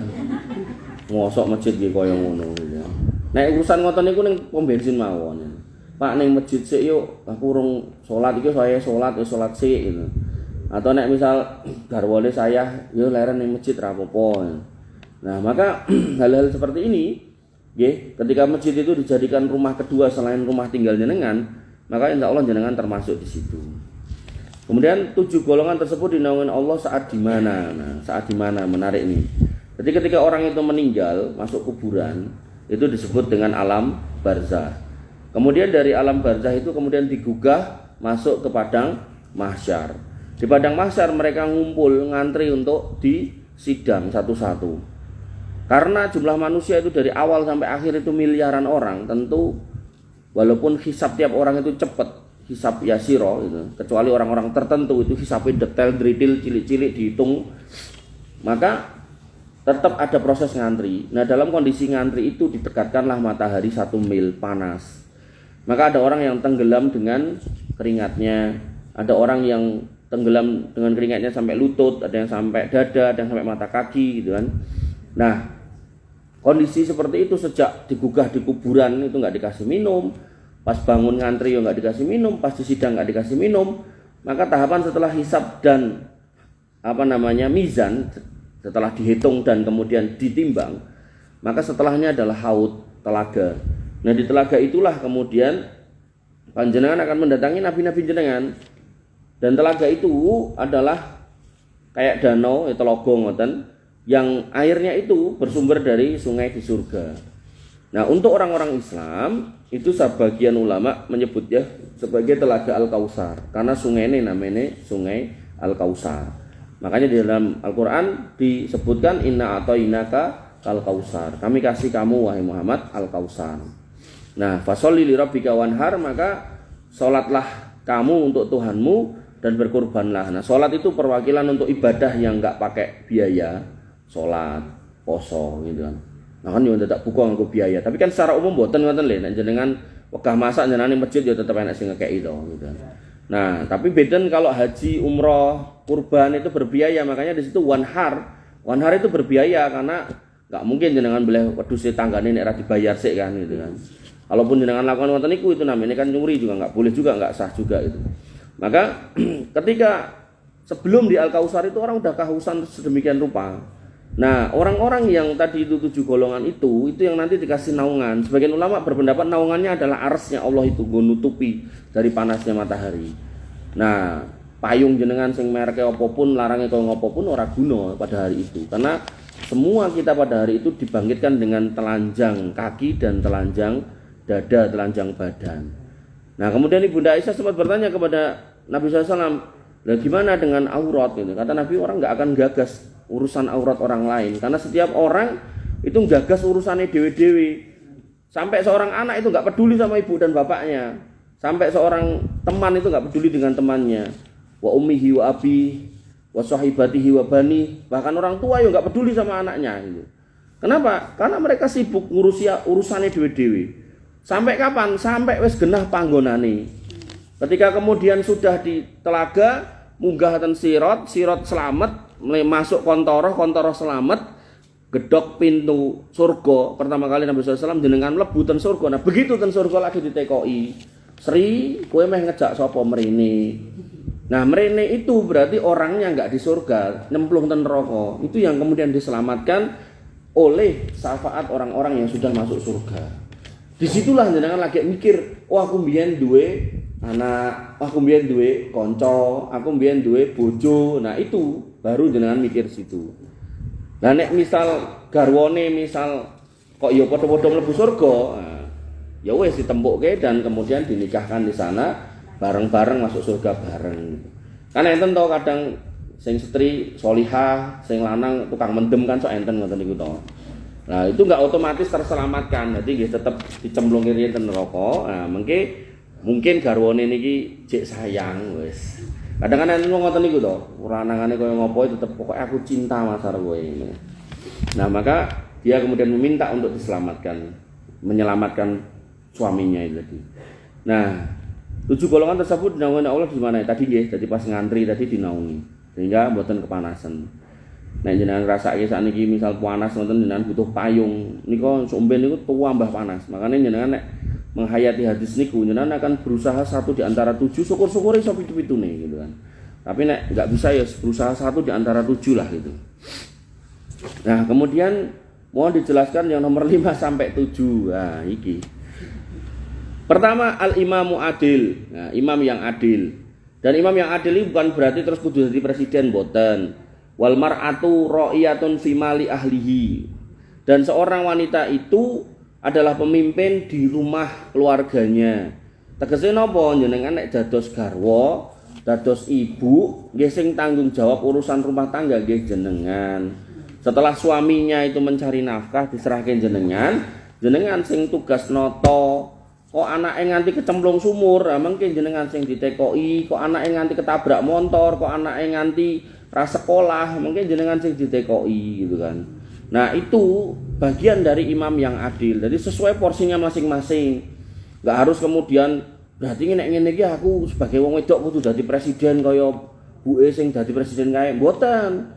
Ngosok masjid iki kaya ngono ya. Nek urusan ngoten niku ning pom bensin mawon. Pak ning masjid sik yo aku urung salat iki saya salat sik gitu. Atau nek misal garwane saya yo leren ning masjid ra apa-apa. Nah, maka hal-hal seperti ini nggih, ketika masjid itu dijadikan rumah kedua selain rumah tinggal jenengan, maka insya Allah jenengan termasuk di situ. Kemudian 7 golongan tersebut dinaungi Allah saat di mana? Nah, saat di mana menarik nih. Jadi ketika orang itu meninggal masuk kuburan, itu disebut dengan alam barzah. Kemudian dari alam barzah itu kemudian digugah masuk ke padang mahsyar. Di padang mahsyar mereka ngumpul ngantri untuk disidang satu-satu. Karena jumlah manusia itu dari awal sampai akhir itu miliaran orang, tentu walaupun hisab tiap orang itu cepat, hisab yasiro itu, kecuali orang-orang tertentu itu hisabnya detail, detail, cilik-cilik dihitung, maka tetap ada proses ngantri. Nah, dalam kondisi ngantri itu didekatkanlah matahari 1 mil panas. Maka ada orang yang tenggelam dengan keringatnya, ada orang yang tenggelam dengan keringatnya sampai lutut, ada yang sampai dada, ada yang sampai mata kaki gitu kan. Nah, kondisi seperti itu sejak digugah di kuburan itu nggak dikasih minum, pas bangun ngantri ya nggak dikasih minum, pas di sidang nggak dikasih minum. Maka tahapan setelah hisab dan mizan, setelah dihitung dan kemudian ditimbang, maka setelahnya adalah haud, telaga. Nah, di telaga itulah kemudian panjenengan akan mendatangi nabi-nabi jenengan, dan telaga itu adalah kayak danau, telaga ngoten, yang airnya itu bersumber dari sungai di surga. Nah, untuk orang-orang Islam itu sebagian ulama menyebut ya sebagai telaga Al-Kautsar karena sungai ini namanya sungai Al-Kautsar. Makanya di dalam Al-Qur'an disebutkan inna atainaka al-kautsar. Kami kasih kamu wahai Muhammad Al-Kautsar. Nah, fasholli li rabbika wanhar, maka salatlah kamu untuk Tuhanmu dan berkurbanlah. Nah, salat itu perwakilan untuk ibadah yang enggak pakai biaya, salat, poso gitu kan. Nah kan yo dadak buka nganggo biaya, tapi kan secara umum mboten ngoten lho, nek jenengan wegah masak jenengan masjid yo tetep enak sing ngekeki to gitu. Nah, tapi beden kalau haji, umroh, kurban itu berbiaya, makanya di situ wanhar. Wanhar itu berbiaya karena enggak mungkin jenengan boleh wedhus tanggane nek ora dibayar sik kan gitu kan. Kalaupun jenengan lakukan ngoten niku itu namanya kan nyuri juga enggak boleh juga, enggak sah juga itu. Maka ketika sebelum di Al-Kautsar itu orang udah kehausan sedemikian rupa. Nah, orang-orang yang tadi itu 7 golongan itu yang nanti dikasih naungan. Sebagian ulama berpendapat naungannya adalah arsnya Allah itu nggo nutupi dari panasnya matahari. Nah, payung jenengan sing mereke apapun, larange kaya ngapapun ora guna pada hari itu. Karena semua kita pada hari itu dibangkitkan dengan telanjang kaki dan telanjang dada, telanjang badan. Nah, kemudian Ibunda Aisyah sempat bertanya kepada Nabi SAW, "Lah gimana dengan aurat ini?" Kata Nabi, orang enggak akan gagas urusan aurat orang lain karena setiap orang itu gagas urusannya dewe-dewe. Sampai seorang anak itu enggak peduli sama ibu dan bapaknya. Sampai seorang teman itu enggak peduli dengan temannya. Wa ummihi wa abi wa sahibatihi wa bani. Bahkan orang tua juga enggak peduli sama anaknya gitu. Kenapa? Karena mereka sibuk ngurusi urusannya dewe-dewe. Sampai kapan? Sampai wis genah panggonane. Ketika kemudian sudah di telaga, munggah ten sirat selamat, masuk kontoroh selamat, gedok pintu surga. Pertama kali Nabi SAW jenengan mlebu ten surga. Nah, begitu ten surga lagi ditekoi. Sri, kowe meh ngejak sapa mrene? Nah, mrene itu berarti orangnya enggak di surga, nyemplung ten neraka. Itu yang kemudian diselamatkan oleh syafaat orang-orang yang sudah masuk surga. Disitulah jenengan lagi mikir, oh aku mbiyen duwe anak, aku mbiyen duwe kanca, aku mbiyen duwe bojo. Nah itu baru jenengan mikir situ. Lah nek misal garwane misal kok ya padha-padha mlebu surga, nah, ya wis ditempukke dan kemudian dinikahkan di sana bareng-bareng masuk surga bareng. Kan enten to kadang sing setri solihah, sing lanang tukang mendem kan sok enten ngoten niku to. Nah, itu enggak otomatis terselamatkan. Jadi nggih tetep dicemplungke enten neraka. Nah, mungkin garwane niki jek sayang wis. Kadang-kadang enten ngoten niku to. Lanangane koyo ngopo tetep pokoke aku cinta Mas kowe ini. Nah, maka dia kemudian meminta untuk diselamatkan, menyelamatkan suaminya itu tadi. Nah, 7 golongan tersebut dinaungi Allah di mana? Tadi nggih, tadi pas ngantri tadi dinaungi. Sehingga mboten kepanasan. Nek jenengan ngrasake sakniki misal panas wonten jenengan butuh payung. Nika somben niku tambah panas. Makanya jenengan nek menghayati hadis niku jenengan akan berusaha satu di antara 7, syukur-syukur iso pitu-pitune gitu kan. Tapi nek enggak bisa ya berusaha satu di antara 7 lah gitu. Nah, kemudian mohon dijelaskan yang nomor 5 sampai 7. Nah, iki. Pertama al-imamu adil. Nah, imam yang adil. Dan imam yang adil ini bukan berarti terus kudu jadi presiden boten. Wal mar'atu ra'iyatun fi mali ahlihi. Dan seorang wanita itu adalah pemimpin di rumah keluarganya. Tegese napa jenengan nek dados garwa, dados ibu, nggih sing tanggung jawab urusan rumah tangga nggih jenengan. Setelah suaminya itu mencari nafkah diserahke jenengan, jenengan sing tugas noto. Kok anake nganti kecemplung sumur, mungkin jenengan sing ditekoki, kok anake nganti ketabrak motor, kok anake nganti ra sekolah, mungkin jenengan sing ditekoki gitu kan. Nah, itu bagian dari imam yang adil. Jadi sesuai porsinya masing-masing. Enggak harus kemudian berarti nek ngene iki aku sebagai wong wedok kudu dadi presiden kaya buke sing dadi presiden kae. Mboten.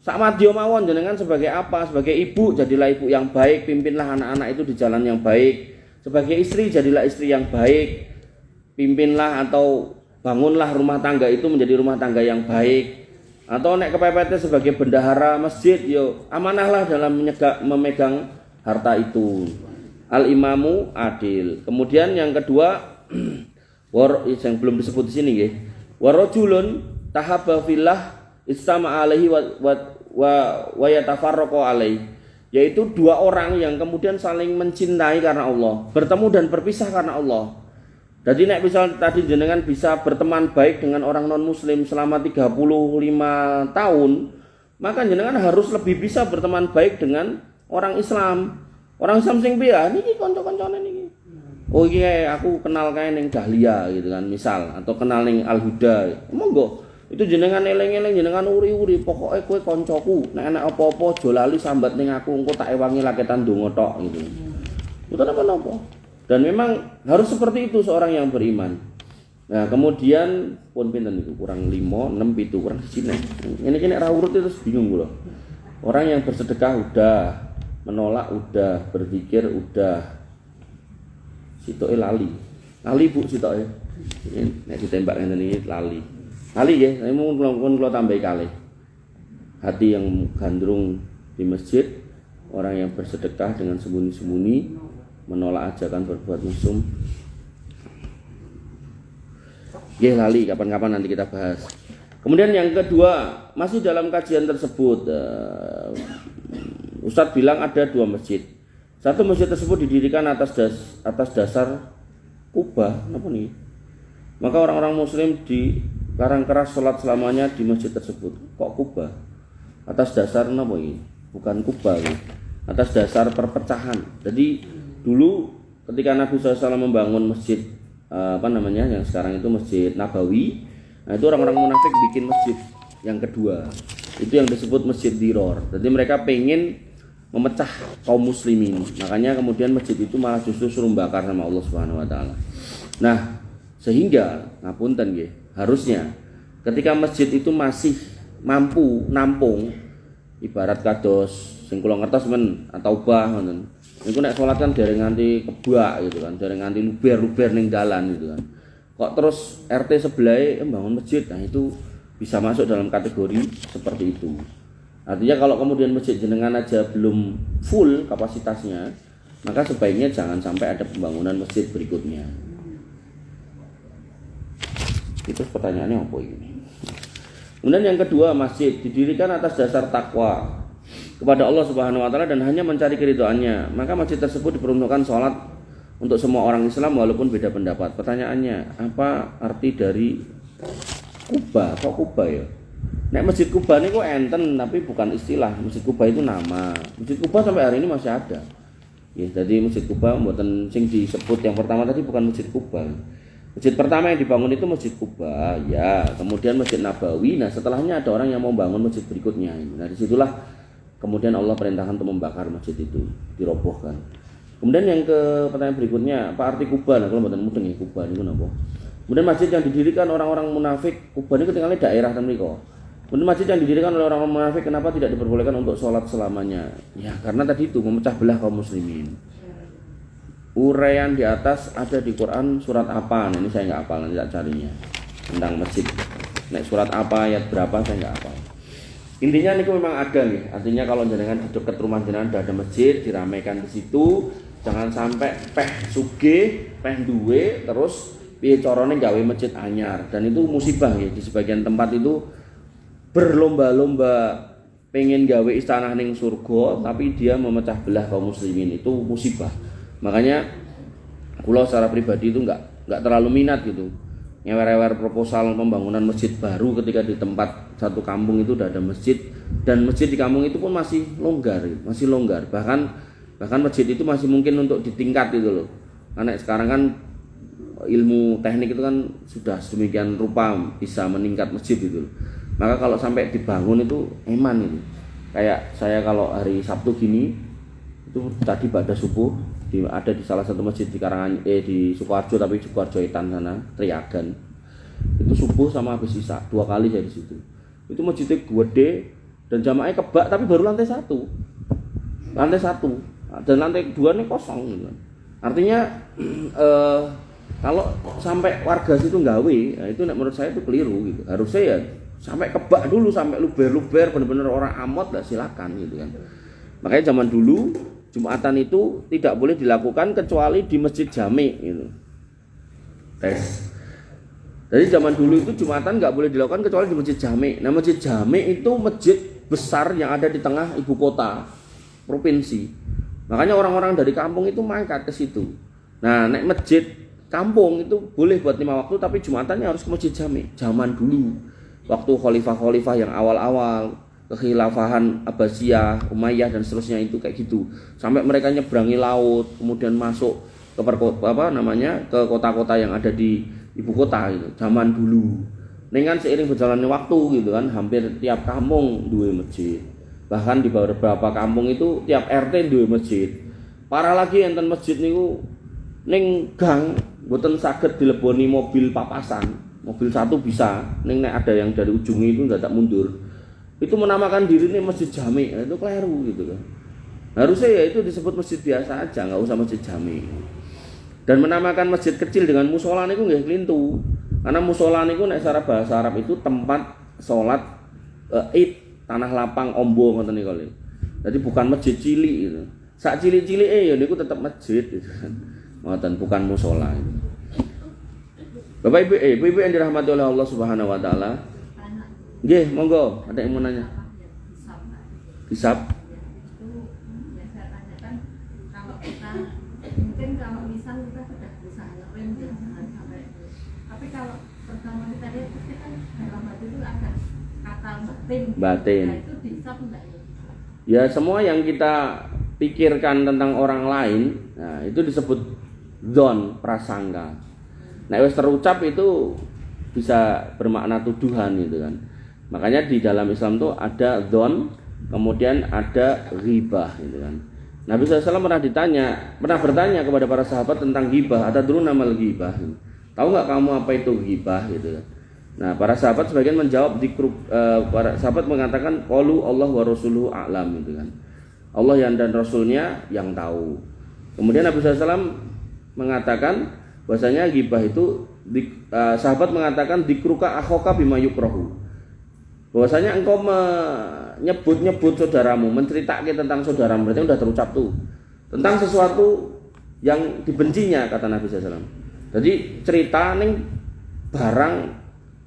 Sak madya mawon jenengan sebagai apa? Sebagai ibu jadilah ibu yang baik, pimpinlah anak-anak itu di jalan yang baik. Sebagai istri jadilah istri yang baik, pimpinlah atau bangunlah rumah tangga itu menjadi rumah tangga yang baik. Atau nek kepepetnya sebagai bendahara masjid, yo amanahlah dalam memegang harta itu. Al imamu adil. Kemudian yang kedua, yang belum disebut di sini nggih. Warajulun tahabba fillah istama alaihi wa yatafarraqu alaihi. Yaitu 2 orang yang kemudian saling mencintai karena Allah, bertemu dan berpisah karena Allah. Jadi nek misal tadi jenengan bisa berteman baik dengan orang non muslim selama 35 tahun, maka jenengan harus lebih bisa berteman baik dengan orang Islam. Orang Islam sing piye? Niki kanca-kancane niki. Oh iki aku kenal kae ning Dahlia gitu kan, misal, atau kenal ning Al Huda. Monggo. Itu jenengan eling-eling, jenengan uri-uri, pokoke kowe koncoku. Nek ana apa-apa aja lali sambat ning aku, engko tak ewangi laketan donga tok gitu. Mboten apa-apa. Dan memang harus seperti itu seorang yang beriman. Nah, kemudian pun pinten niku kurang 5, 6, 7, kurang 1. Ini nek ra urut terus bingung kula. Orang yang bersedekah udah, menolak udah, berzikir udah. Sitoke lali. Lali Bu sitoke. Nek ditembak ngene iki lali. Kali ya, saya mau kula tambahi kalih. Hati yang gandrung di masjid, orang yang bersedekah dengan sembunyi-sembunyi, menolak ajakan berbuat mesum. Ya lali, kapan-kapan nanti kita bahas. Kemudian yang kedua, masih dalam kajian tersebut, Ustadz bilang ada 2 masjid. Satu masjid tersebut didirikan atas dasar kubah, apa nih? Maka orang-orang Muslim di larang keras sholat selamanya di masjid tersebut. Kok kubah? Atas dasar apa ini? Bukan kubah ini. Atas dasar perpecahan. Jadi dulu ketika Nabi SAW membangun masjid yang sekarang itu Masjid Nabawi, nah itu orang-orang munafik bikin masjid yang kedua. Itu yang disebut Masjid Diror. Jadi mereka pengen memecah kaum muslimin. Makanya kemudian masjid itu malah justru suruh bakar sama Allah Subhanahu wa taala. Nah, sehingga ngapunten nggih, harusnya ketika masjid itu masih mampu nampung ibarat kados sing kula ngertos men atau bah ngoten. Niku nek salat kan dereng nganti kebak gitu kan, dereng nganti luber-luber ning dalan gitu kan. Kok terus RT sebelah bangun masjid, nah itu bisa masuk dalam kategori seperti itu. Artinya kalau kemudian masjid jenengan aja belum full kapasitasnya, maka sebaiknya jangan sampai ada pembangunan masjid berikutnya. Itu pertanyaannya apa ini? Kemudian yang kedua, masjid didirikan atas dasar takwa kepada Allah Subhanahu wa taala dan hanya mencari keridhaannya, maka masjid tersebut diperuntukkan sholat untuk semua orang Islam walaupun beda pendapat. Pertanyaannya, apa arti dari Kuba? Kok Kuba ya? Nek Masjid Kuba ini kok enten, tapi bukan istilah. Masjid Kuba itu nama. Masjid Kuba sampai hari ini masih ada. Ya, jadi Masjid Kuba mboten sing disebut yang pertama tadi bukan Masjid Kuba. Masjid pertama yang dibangun itu Masjid Kuba, ya. Kemudian Masjid Nabawi. Nah, setelahnya ada orang yang mau bangun masjid berikutnya. Nah, disitulah kemudian Allah perintahkan untuk membakar masjid itu, dirobohkan. Kemudian yang ke pertanyaan berikutnya, apa arti Kuba? Nah, kalau mboten mudeng ya Kuba niku napa? Kemudian masjid yang didirikan orang-orang munafik, Kuba ini ketinggalan daerah ten mriku. Kemudian masjid yang didirikan oleh orang-orang munafik, kenapa tidak diperbolehkan untuk sholat selamanya? Ya, karena tadi itu memecah belah kaum muslimin. Uraian di atas ada di Quran surat apa? Nah, ini saya nggak hafal, nanti tak carinya tentang masjid. Nek surat apa, ayat berapa saya nggak hafal. Intinya ini memang ada nih. Artinya kalau jenengan di dekat rumah jenengan ada masjid, diramaikan di situ. Jangan sampai peh sugih, peh duwe, terus piye carane gawe masjid anyar. Dan itu musibah ya, di sebagian tempat itu berlomba-lomba pengen gawe istana ning surga, tapi dia memecah belah kaum muslimin. Itu musibah. Makanya kula secara pribadi itu enggak terlalu minat gitu. Ngewer-ewer proposal pembangunan masjid baru ketika di tempat satu kampung itu udah ada masjid, dan masjid di kampung itu pun masih longgar. Bahkan masjid itu masih mungkin untuk ditingkat gitu loh. Karena sekarang kan ilmu teknik itu kan sudah sedemikian rupa bisa meningkat masjid gitu loh. Maka kalau sampai dibangun itu eman itu. Kayak saya kalau hari Sabtu gini itu tadi pada subuh ada di salah satu masjid di di Sukoharjo, tapi Sukoharjo Etan sana, Triagan. Itu subuh sama habis isya 2 kali saya di situ. Itu masjidnya gede dan jamaahnya kebak, tapi baru lantai 1. Lantai 1 dan lantai 2 ini kosong gitu. Artinya kalau sampai warga situ gawe, nah itu menurut saya itu keliru gitu. Harusnya ya sampai kebak dulu, sampai luber-luber benar-benar orang amot lah silakan gitu kan. Makanya zaman dulu Jumatan itu tidak boleh dilakukan kecuali di masjid jami gitu. Tes. Jadi zaman dulu itu Jumatan nggak boleh dilakukan kecuali di masjid jami. Nah, masjid jami itu masjid besar yang ada di tengah ibu kota provinsi. Makanya orang-orang dari kampung itu mangkat ke situ. Nah, naik masjid kampung itu boleh buat 5 waktu, tapi Jumatannya harus ke masjid jami. Zaman dulu waktu khalifah-khalifah yang awal-awal kekhilafahan Abbasiyah, Umayyah dan seterusnya itu kayak gitu. Sampai mereka nyebrangi laut, kemudian masuk ke ke kota-kota yang ada di ibu kota gitu. Zaman dulu. Dengan seiring berjalannya waktu gitu kan, hampir tiap kampung duwe masjid. Bahkan di beberapa kampung itu tiap RT duwe masjid. Parah lagi enten masjid niku ning gang mboten saged dileboni mobil papasan. Mobil satu bisa, ning nek ada yang dari ujungnya itu dadak mundur. Itu menamakan diri ini masjid jami, nah, itu keliru gitu kan. Harusnya ya itu disebut masjid biasa aja, nggak usah masjid jami. Dan menamakan masjid kecil dengan musola niku nggih klintu. Karena musola niku nek secara bahasa Arab itu tempat sholat id, tanah lapang ombo ngoten niku lho. Jadi bukan masjid cilik gitu. Sak cilik-cilike ya niku tetap masjid gitu kan. Ngoten bukan musola itu. Bapak Ibu yang dirahmati oleh Allah Subhanahu wa taala. Nggih, monggo, ada yang mau nanya. Hisab. Itu yang saya tanyakan, kalau kita mungkin kalau misal kita sudah bisa ngerem jangan sampai. Tapi kalau pertama kita lihat itu kan dalam hati itu ada kata batin. Nah, itu dihisab enggak ya? Ya, semua yang kita pikirkan tentang orang lain, nah itu disebut dzon, prasangka. Nah, wis terucap itu bisa bermakna tuduhan gitu kan. Makanya di dalam Islam tuh ada dzon, kemudian ada ghibah gitu kan. Nabi SAW pernah bertanya kepada para sahabat tentang ghibah. Atadruna mal ghibah? Tahu nggak kamu apa itu ghibah gitu kan? Nah, para sahabat sebagian menjawab para sahabat mengatakan qalu Allah wa rasuluhu a'lam gitu kan. Allah dan Rasulnya yang tahu. Kemudian Nabi SAW mengatakan bahwasanya ghibah itu sahabat mengatakan dikruka akhoka bima yukrahu. Bahwasanya engkau menyebut-nyebut saudaramu, menceritakan tentang saudaramu, berarti udah terucap tuh. tentang sesuatu yang dibencinya, kata Nabi SAW. Jadi cerita ning barang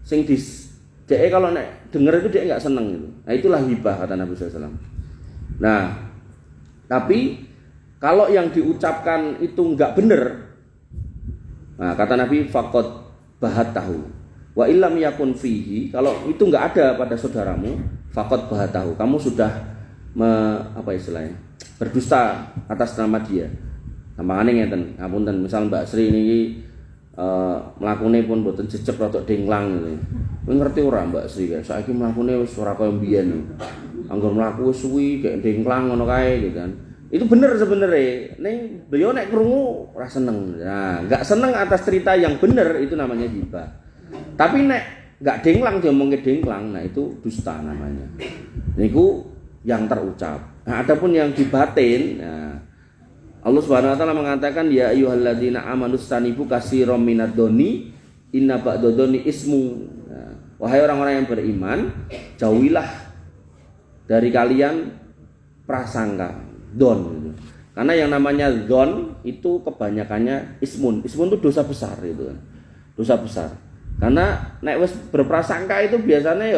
sing dia kalau nek denger itu dia nggak seneng gitu. Nah itulah hibah, kata Nabi SAW. Nah tapi kalau yang diucapkan itu nggak bener, nah kata Nabi faqad bahat tahu. Wa illam yakun fihi, kalau itu nggak ada pada saudaramu, faqad bahat tahu. Kamu sudah berdusta atas nama dia. Tampangane ngeten, ngapunten, misal Mbak Sri niki mlakune pun mboten jejeg rada dengklang gitu. Kowe ngerti ora Mbak Sri, saiki mlakune wis ora kaya mbiyen. Anggur mlaku wis suwi kayak dengklang ngono kae gitu kan. Itu bener sebenarnya. Ning beliau nek krungu ora seneng. Nah, enggak seneng atas cerita yang bener itu namanya gibah. Tapi nek enggak dengklang diomongke dengklang, nah itu dusta namanya. Niku yang terucap. Nah, adapun yang di batin, nah Allah Subhanahu wa taala mengatakan ya ayyuhalladzina amanu stanibu katsiran minadh-dhoni inna ba'dadh-dhoni ismu. Nah, wahai orang-orang yang beriman, jauhilah dari kalian prasangka, don gitu. Karena yang namanya don itu kebanyakannya ismun. Ismun itu dosa besar gitu kan. Dosa besar. Karena nek wis berprasangka itu biasanya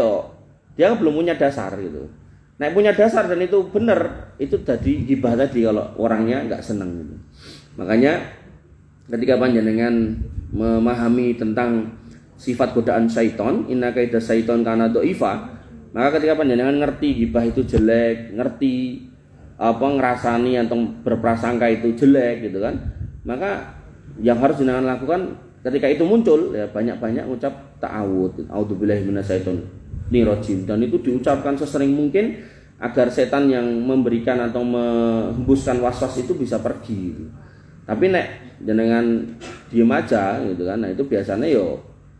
dia belum punya dasar gitu. Nek punya dasar dan itu benar, itu jadi gibah tadi kalau orangnya enggak senang gitu. Makanya ketika panjenengan memahami tentang sifat godaan syaiton, inna kaida syaiton kana dhaifa, maka ketika panjenengan ngerti gibah itu jelek, ngerti ngerasani atau berprasangka itu jelek gitu kan, maka yang harus jenengan lakukan ketika itu muncul ya banyak-banyak ucap ta'awud, a'udzubillahi minasyaitonir rajim, dan itu diucapkan sesering mungkin agar setan yang memberikan atau menghembuskan waswas itu bisa pergi gitu. Tapi nek jenengan diem aja gitu kan, nah itu biasanya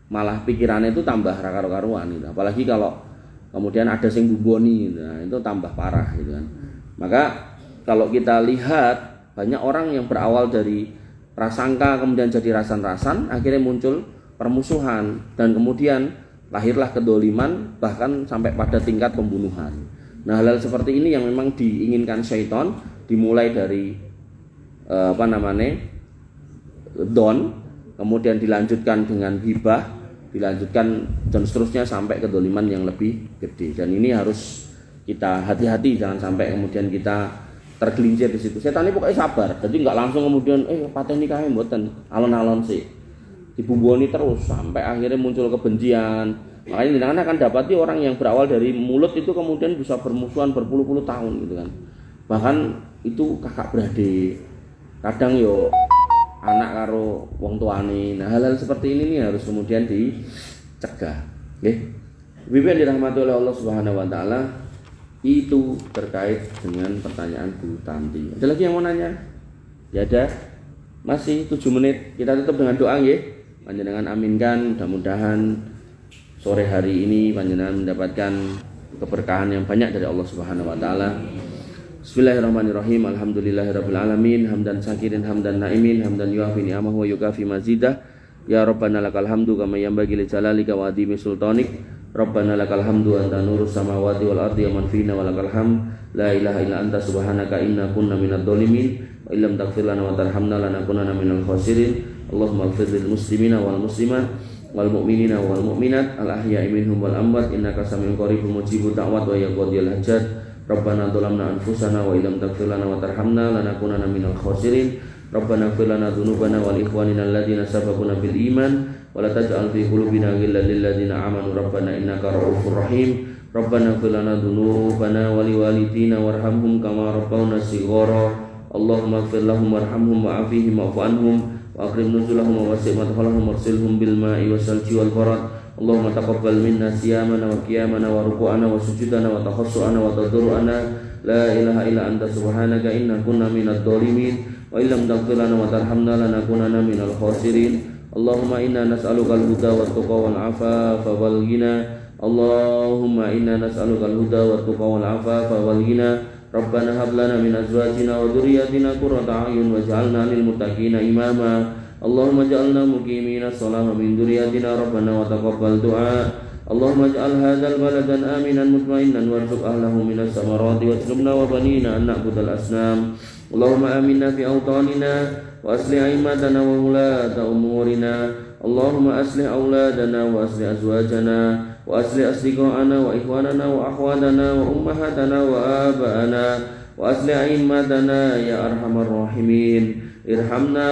malah pikirannya itu tambah karu-karuan gitu. Apalagi kalau kemudian ada sing buboni, nah itu tambah parah gitu kan. Maka kalau kita lihat banyak orang yang berawal dari prasangka kemudian jadi rasan-rasan, akhirnya muncul permusuhan dan kemudian lahirlah kedoliman bahkan sampai pada tingkat pembunuhan. Nah hal-hal seperti ini yang memang diinginkan syaitan, dimulai dari don, kemudian dilanjutkan dengan hibah, dilanjutkan dan seterusnya sampai kedoliman yang lebih gede. Dan ini harus kita hati-hati, jangan sampai kemudian kita tergelincir di situ. Setan ini pokoknya sabar, jadi nggak langsung kemudian pateni kae mboten, alon-alon sih, dibumboni terus sampai akhirnya muncul kebencian. Makanya jenengan akan dapati orang yang berawal dari mulut itu kemudian bisa bermusuhan berpuluh-puluh tahun gitu kan. Bahkan itu kakak beradik, kadang anak karo wong tuane. Nah hal-hal seperti ini nih harus kemudian dicegah. Nggih. Bibi yang dirahmati oleh Allah Subhanahu wa taala, itu terkait dengan pertanyaan Bu Tanti. Ada lagi yang mau nanya? Ya ada. Masih 7 menit. Kita tutup dengan doa nggih. Panjenengan aminkan, mudah-mudahan sore hari ini panjenengan mendapatkan keberkahan yang banyak dari Allah Subhanahu wa taala. Bismillahirrahmanirrahim. Alhamdulillahirabbil alamin, hamdan syakirin hamdan naimin, hamdan yuafi ni'amahu wa yukafi mazidah. Ya Rabbana lakal hamdu kama yanbaghi li jalalika wa adhimi sultanik. Rabbana lakal hamdu anta nurus samawati wal ardi wa man fina wa lakal hamd. La ilaha illa anta subhanaka inna kunna minadh dhalimin wa illam taghfir lana wa tarhamna lanakunanna minal khasirin. Allahumma ighfir lil muslimina wal muslimat wal mu'minina wal mu'minat al ahya'i minhum wal amwat innaka sami'un qaribun mujibud da'wat wa ya qadiyal hajat. Rabbana dhalamna anfusana wa illam taghfir lana wa tarhamna lanakunanna minal khasirin. Rabbana ighfir lana dzunubana wal ikhwanina alladziina sabaquna bil iman wa la taj'al fi qulubina ghillan lil ladziina amanu rabbana innaka ra'ufur rahim. Rabbana ighfir lana dzunubana wa liwalidina warhamhum kama rabbawna shighara. Allahumma ighfir lahum warhamhum wa'afihim wa'fu anhum wa akrim nuzulahum wa wasi' madkhalahum warsilhum bil ma'i wasalji wal barad. Allahumma taqabbal minna siyamana wa qiyamana wa ruku'ana wa sujudana wa takhassu'ana wa tadarru'ana. La ilaha illa anta subhanaka inna kunna minadh dhalimin wa illam taghfir lana wa tarhamna lanakunanna minal khasirin. Allahumma inna nas'aluka al-huda wat tuqa wal 'afafa wal ghina. Allahumma inna nas'aluka al-huda wat tuqa wal 'afafa wal ghina. Rabbana hab lana min azwajina wa dhurriyyatina qurrata a'yun waj'alna lil muttaqina imama. Allahumma ja'alna muqimina shalah min dhurriyyatina rabbana wa taqabbal du'a. Allahumma ij'al hadzal baladan aminan mutma'innan warzuq ahlahu minas samarati waj'alna wa banina an na'budal asnam اللهم آمنا في أوطاننا وأصلح أئمتنا وولاة أمورنا اللهم أصلح أولادنا وأصلح أزواجنا وأصلح أصدقاءنا وإخواننا وأخواتنا وأمهاتنا وآباءنا وأصلح أئمتنا يا أرحم الراحمين ارحمنا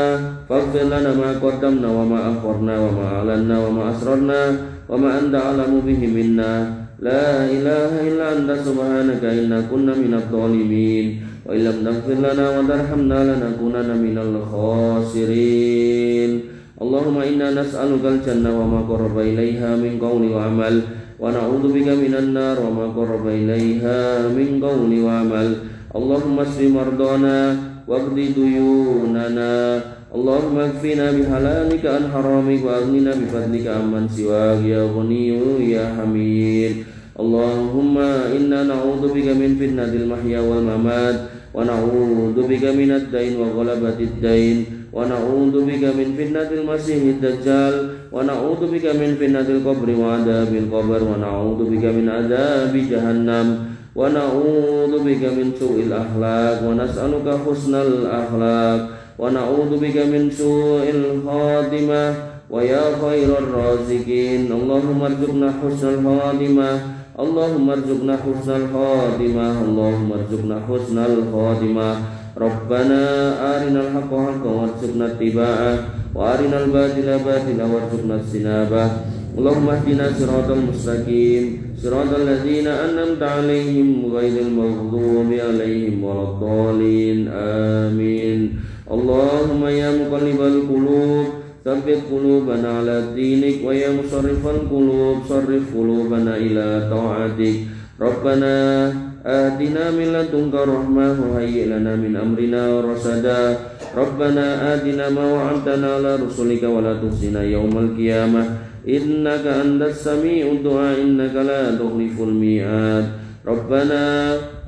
فاغفر لنا ما قدمنا وما أخرنا وما أعلنا وما أسررنا وما أنت أعلم به منا لا إله إلا أنت سبحانك إنا كنا من الظالمين وإن لم تغفر لنا وترحمنا لنكونن من الخاسرين اللهم إنا نسألك الجنة وما قرب إليها من قول وعمل ونعوذ بك من النار وما قرب إليها من قول وعمل اللهم اشف مرضانا واقض ديوننا اللهم اكفنا بحلالك عن حرامك وأغننا بفضلك عمن سواك يا غني يا حميد اللهم إنا نعوذ بك من فتنة المحيا والممات ونعوذ بك من الدين وغلبة الدين ونعوذ بك من فتنة المسيح الدجال ونعوذ بك من فتنة القبر وعذاب القبر ونعوذ بك من عذاب جهنم ونعوذ بك من سوء الأخلاق ونسألك حسن الأخلاق ونعوذ بك من سوء الخاتمة ويا خير الرازقين اللهم ارزقنا حسن الخاتمة اللهم ارزقنا حسن الخاتمة اللهم ارزقنا حسن الخاتمة ربنا أرنا الحق حقا وارزقنا اتباعه وأرنا الباطل باطلا وارزقنا اجتنابه اللهم اهدنا صراط المستقيم صراط الذين أنعمت عليهم غير المغضوب عليهم ولا الضالين آمين اللهم يا مقلب القلوب ثبت قلوبنا على دينك ويا مصرف القلوب صرف قلوبنا إلى طاعتك ربنا آتنا من لدنك رحمة وهيئ لنا من أمرنا رشدا ربنا آتنا ما وعدتنا على رسلك ولا تخزنا يوم القيامة إنك أنت السميع الدعاء إنك لا تخلف الميعاد ربنا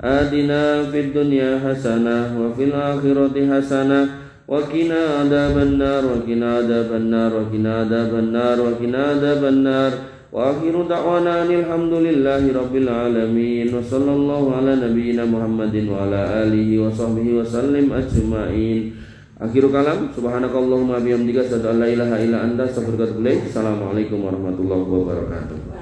آتنا في الدنيا حسنة وفي الآخرة حسنة وقنا عذاب النار وقنا عذاب النار وقنا عذاب النار وقنا عذاب النار وآخر دعوانا أن الحمد لله رب العالمين وصلى الله على نبينا محمد وعلى آله وصحبه وسلم أجمعين. Akhirul kalam, subhanakallahumma bihamdika asyhadu an la ilaha illa anta astaghfiruka wa atubu ilaik. Assalamualaikum warahmatullahi wabarakatuh.